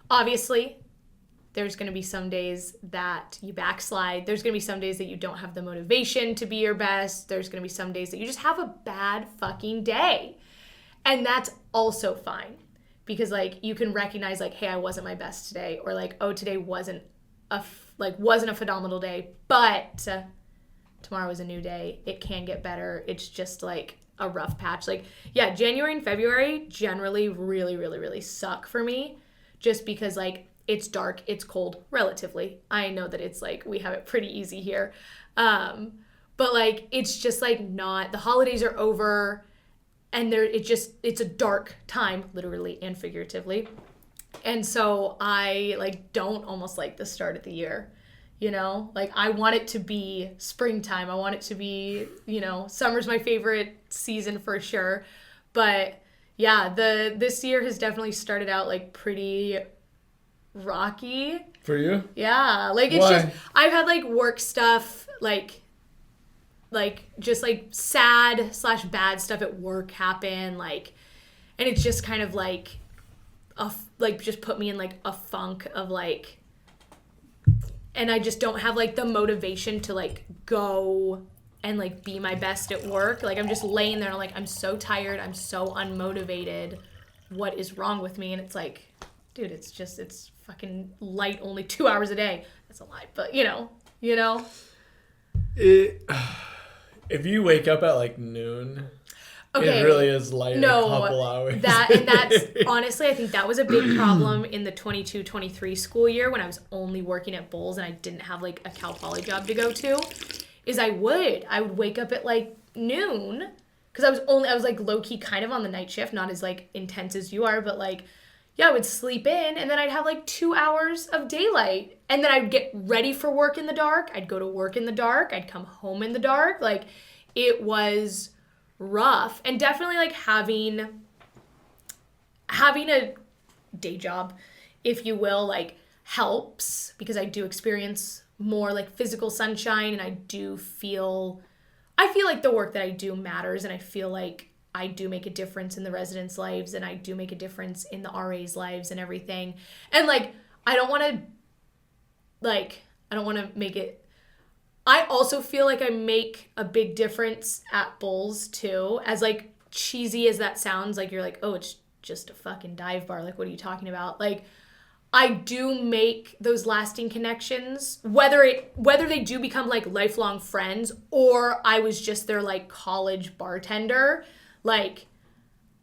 Obviously, there's going to be some days that you backslide. There's going to be some days that you don't have the motivation to be your best. There's going to be some days that you just have a bad fucking day. And that's also fine, because like you can recognize like, hey, I wasn't my best today, or like, oh, today wasn't a phenomenal day, but tomorrow is a new day. It can get better. It's just like a rough patch. Like, yeah, January and February generally really, really, really suck for me, just because like it's dark, it's cold relatively. I know that it's like we have it pretty easy here. But like it's just like not, the holidays are over and it's a dark time, literally and figuratively. And so I like don't almost like the start of the year, you know? Like I want it to be springtime. I want it to be, you know, summer's my favorite season for sure. But yeah, this year has definitely started out like pretty rocky. For you? Yeah. Like it's just, I've had like work stuff, like just like sad / bad stuff at work happen. Like, and it's just kind of like, just put me in like a funk of like, and I just don't have like the motivation to like go and like be my best at work. Like I'm just laying there and like, I'm so tired, I'm so unmotivated, what is wrong with me? And it's like, dude, it's fucking light, only 2 hours a day. That's a lie, but you know if you wake up at like noon, okay, it really is light, a couple hours. That's honestly, I think that was a big problem in the 22-23 school year when I was only working at Bulls and I didn't have like a Cal Poly job to go to, is I would wake up at like noon, because I was like low-key kind of on the night shift, not as like intense as you are, but like, yeah, I would sleep in and then I'd have like 2 hours of daylight, and then I'd get ready for work in the dark. I'd go to work in the dark. I'd come home in the dark. Like it was rough. And definitely like having a day job, if you will, like helps, because I do experience more like physical sunshine, and I feel like the work that I do matters, and I feel like I do make a difference in the residents' lives, and I do make a difference in the RAs' lives and everything. And like I don't want to make it, I also feel like I make a big difference at Bulls too. As like cheesy as that sounds, like you're like, oh, it's just a fucking dive bar. Like, what are you talking about? Like, I do make those lasting connections, whether they do become like lifelong friends or I was just their like college bartender. Like,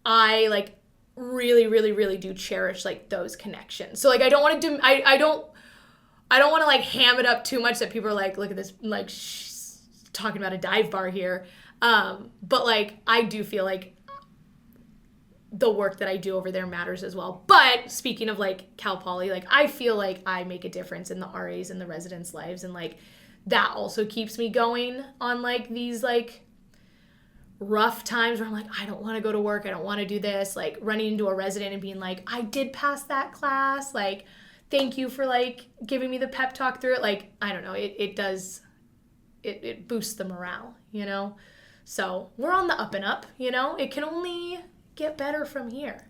I like really, really, really do cherish like those connections. So like, I don't want to do, I don't want to like ham it up too much that people are like, look at this, like talking about a dive bar here. But like, I do feel like the work that I do over there matters as well. But speaking of like Cal Poly, like I feel like I make a difference in the RAs and the residents' lives. And like, that also keeps me going on like these like rough times where I'm like, I don't want to go to work. I don't want to do this. Like running into a resident and being like, I did pass that class. Like, thank you for like giving me the pep talk through it. Like, I don't know. It does, it boosts the morale, you know? So we're on the up and up, you know? It can only get better from here.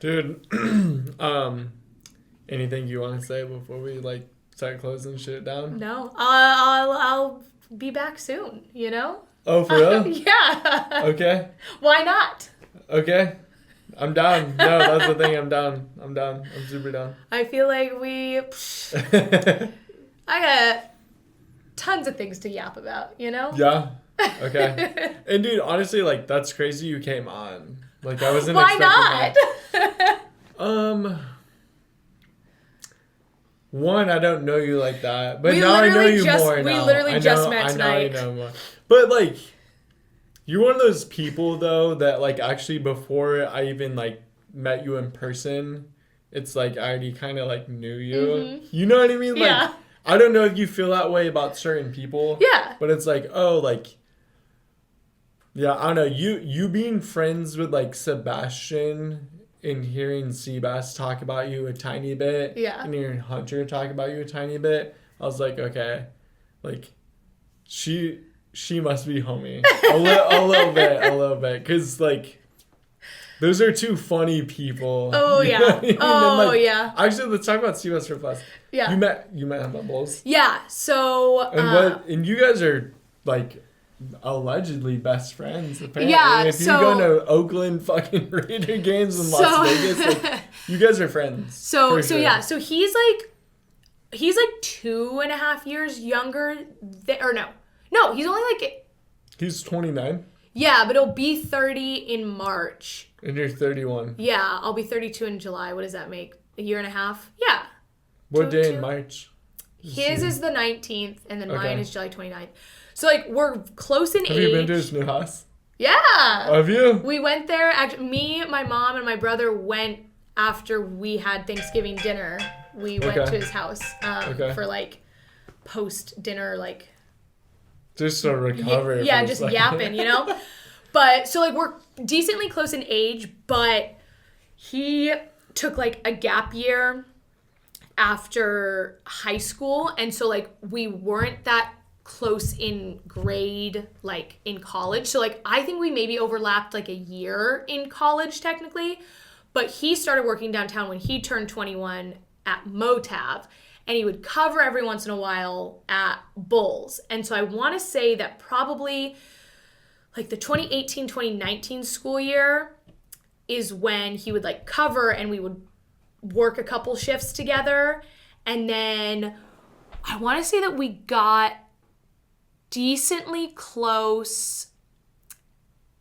Dude, anything you want to say before we like start closing shit down? No, I'll be back soon, you know? Oh, for real? Yeah. Okay. Why not? Okay. I'm down. No, that's the thing. I'm down. I'm super down. I feel like I got tons of things to yap about, you know? Yeah. Okay. And dude, honestly, like, that's crazy you came on. Like, I wasn't Why expecting not? that. One, I don't know you like that, but We now I know literally you just- more. we now. literally I know, just met I tonight. know more. But like, you're one of those people though that like actually before I even like met you in person, it's like I already kind of like knew you. Mm-hmm. You know what I mean? Like, Yeah. I don't know if you feel that way about certain people. Yeah. But it's like, oh, like, yeah, I don't know. You being friends with like Sebastian and hearing Seabass talk about you a tiny bit, Yeah. and hearing Hunter talk about you a tiny bit, I was like, okay, like, she must be homie a little bit, because like, those are two funny people. Oh, You yeah. know what I mean? Oh, And, like, yeah. Actually, let's talk about Seabass for class. Yeah. You met him at Bulls. Yeah. So. And you guys are like allegedly best friends. Apparently, Yeah, if you so- go to Oakland fucking Raider games in Las Vegas, like, you guys are friends. So for sure. yeah. So he's like 2.5 years younger. No, he's only like. He's 29 Yeah, but he'll be 30 in March. and you're 31. Yeah, I'll be 32 in July. What does that make? A year and a half? Yeah. What day Two. in March? His is the 19th, and then mine Okay. is July 29th. So, like, we're close in Have age. you been to his new house? Yeah. Have you? We went there. Actually, me, my mom, and my brother went after we had Thanksgiving dinner. We went Okay. to his house for, like, post-dinner, like... Just to recover. Yeah, for a just second. yapping, you know? But, so, like, we're decently close in age, but he took, like, a gap year after high school, and so, like, we weren't that close in grade, like, in college. So, like, I think we maybe overlapped, like, a year in college, technically. But he started working downtown when he turned 21 at Motav, and he would cover every once in a while at Bulls. And so I want to say that probably like the 2018-2019 school year is when he would like cover and we would work a couple shifts together. And then I want to say that we got decently close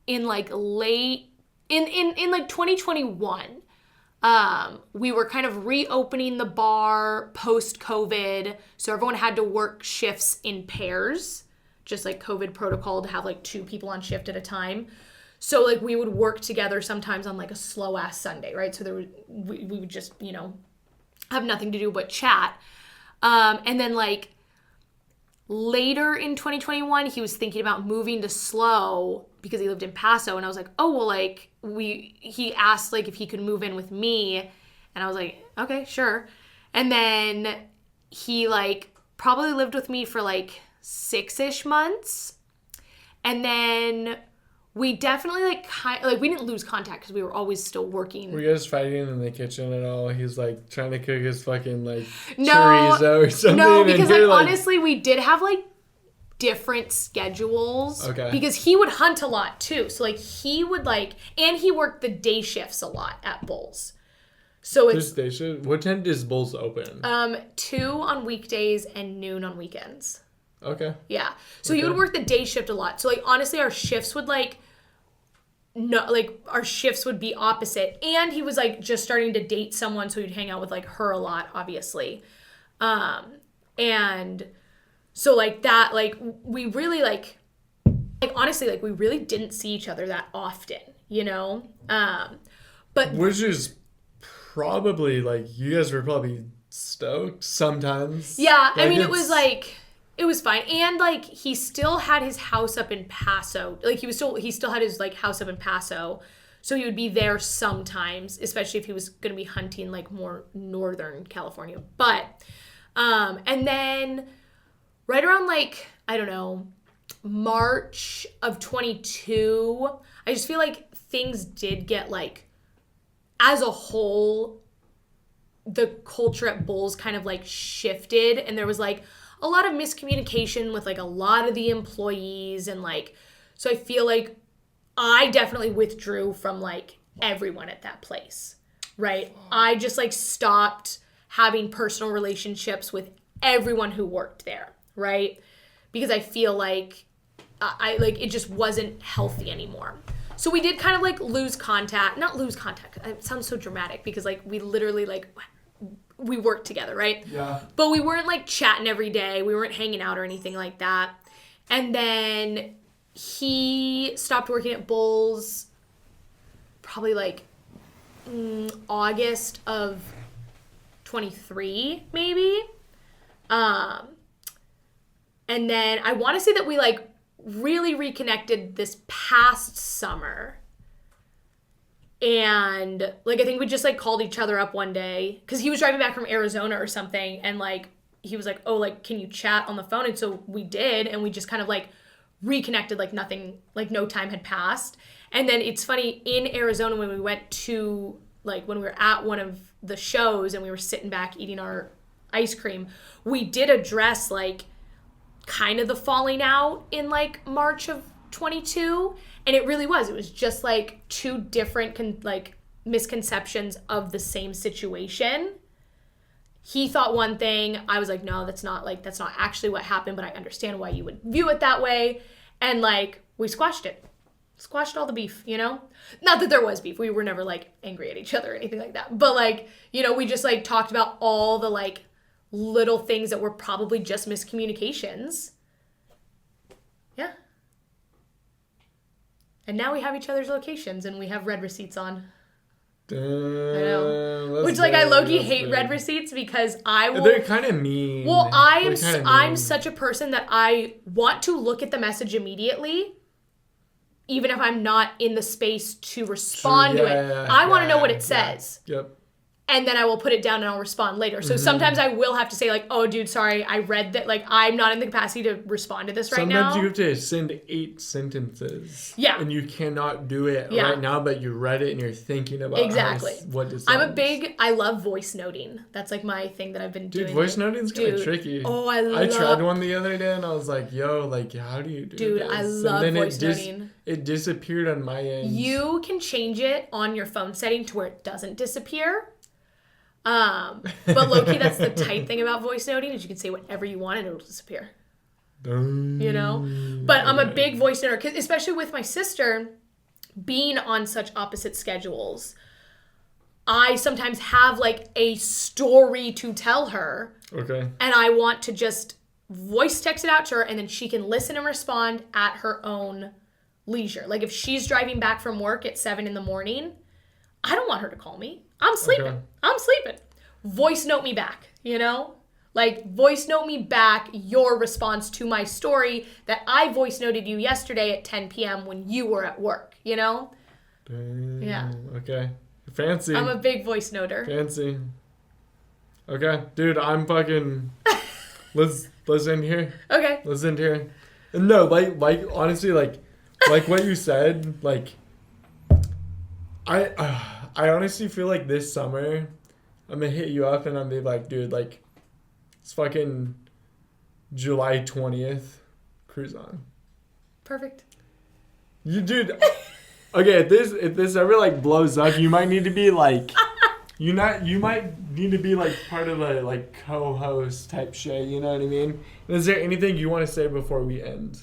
in like late in like 2021. We were kind of reopening the bar post-COVID, so everyone had to work shifts in pairs, just like COVID protocol to have like 2 people on shift at a time. So like we would work together sometimes on like a slow-ass Sunday, right? So we would just, you know, have nothing to do but chat. And then like later in 2021, he was thinking about moving to SLO because he lived in Paso, and I was like, oh, well, like, he asked, like, if he could move in with me, and I was like, okay, sure. And then he, like, probably lived with me for, like, 6-ish months, and then we definitely, like, we didn't lose contact because we were always still working. Were you guys fighting in the kitchen at all? He's like trying to cook his fucking like No, chorizo or something. No, because like you're, honestly, we did have like different schedules. Okay. Because he would hunt a lot too. So like he would like, and he worked the day shifts a lot at Bulls. So it's This day shift? What time does Bulls open? 2 on weekdays and noon on weekends. Okay. Yeah. So he would work the day shift a lot. So like honestly, our shifts would like our shifts would be opposite. And he was like just starting to date someone, so he'd hang out with like her a lot, obviously. And so like that, like we really like honestly, like we really didn't see each other that often, you know? But which is probably like you guys were probably stoked sometimes. yeah, I Like, mean it was like It was fine. And like he still had his house up in Paso. Like he still had his like house up in Paso. So he would be there sometimes, especially if he was going to be hunting like more northern California. But and then right around like, I don't know, March of 22, I just feel like things did get like, as a whole, the culture at Bulls kind of like shifted, and there was like a lot of miscommunication with like a lot of the employees, and like, so I feel like I definitely withdrew from like everyone at that place, right? I just like stopped having personal relationships with everyone who worked there, right? Because I feel like I like it just wasn't healthy anymore. So we did kind of like not lose contact. It sounds so dramatic because like we literally like we worked together, right? Yeah. But we weren't like chatting every day. We weren't hanging out or anything like that. And then he stopped working at Bulls probably like August of 23 maybe. And then I want to say that we like really reconnected this past summer. And like I think we just like called each other up one day because he was driving back from Arizona or something, and like he was like, oh, like can you chat on the phone? And so we did, and we just kind of like reconnected like nothing, like no time had passed. And then it's funny, in Arizona when we went to like when we were at one of the shows and we were sitting back eating our ice cream, we did address like kind of the falling out in like March of 22, and it was just like two different like misconceptions of the same situation. He thought one thing, I was like, no, that's not actually what happened, but I understand why you would view it that way. And like we squashed all the beef, you know? Not that there was beef, we were never like angry at each other or anything like that, but like, you know, we just like talked about all the like little things that were probably just miscommunications. Yeah. And now we have each other's locations and we have red receipts on. Damn, I know. Which like I low-key hate red receipts because I will... They're kind of mean. Well, I'm such a person that I want to look at the message immediately, even if I'm not in the space to respond to it. I want to know what it says. Yep. And then I will put it down and I'll respond later. So sometimes I will have to say like, oh, dude, sorry, I read that. Like, I'm not in the capacity to respond to this right now. Sometimes you have to send 8 sentences. Yeah. And you cannot do it right now, but you read it and you're thinking about what to say. I love voice noting. That's like my thing that I've been doing. Dude, voice noting's kind of tricky. Oh, I tried one the other day and I was like, yo, like, how do you do this? Dude, I love voice noting. It disappeared on my end. You can change it on your phone setting to where it doesn't disappear. But low-key, that's the tight thing about voice noting is you can say whatever you want and it'll disappear. You know? But I'm a big voice noter, 'cause especially with my sister being on such opposite schedules. I sometimes have like a story to tell her. Okay. And I want to just voice text it out to her and then she can listen and respond at her own leisure. Like if she's driving back from work at 7 a.m, I don't want her to call me. I'm sleeping. Okay. I'm sleeping. Voice note me back, you know? Like, voice note me back your response to my story that I voice noted you yesterday at 10 p.m. when you were at work, you know? Damn. Yeah. Okay. Fancy. I'm a big voice noter. Fancy. Okay. Dude, I'm fucking... Let's end here. Okay. Let's end here. No, like honestly, like what you said, like... I honestly feel like this summer, I'm going to hit you up and I'm going to be like, dude, like, it's fucking July 20th. Cruise on. Perfect. You, dude, okay, if this ever, like, blows up, you might need to be, like, you might need to be, like, part of a, like, co-host type shit, you know what I mean? Is there anything you want to say before we end?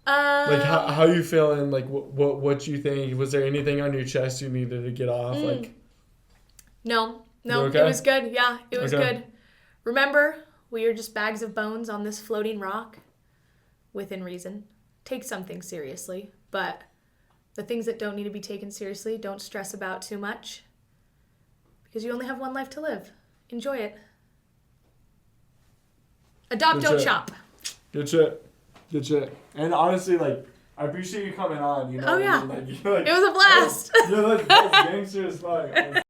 Like how you feeling? Like what you think? Was there anything on your chest you needed to get off? Like, no, okay? It was good. Yeah, it was good. Remember, we are just bags of bones on this floating rock. Within reason, take something seriously, but the things that don't need to be taken seriously, don't stress about too much, because you only have one life to live. Enjoy it. Adopt, Good don't shit. shop. Good shit. Good shit. And honestly, like, I appreciate you coming on. You know Oh, what yeah. I mean? Like, you're like, It was a blast. You're like, that's gangster as fuck.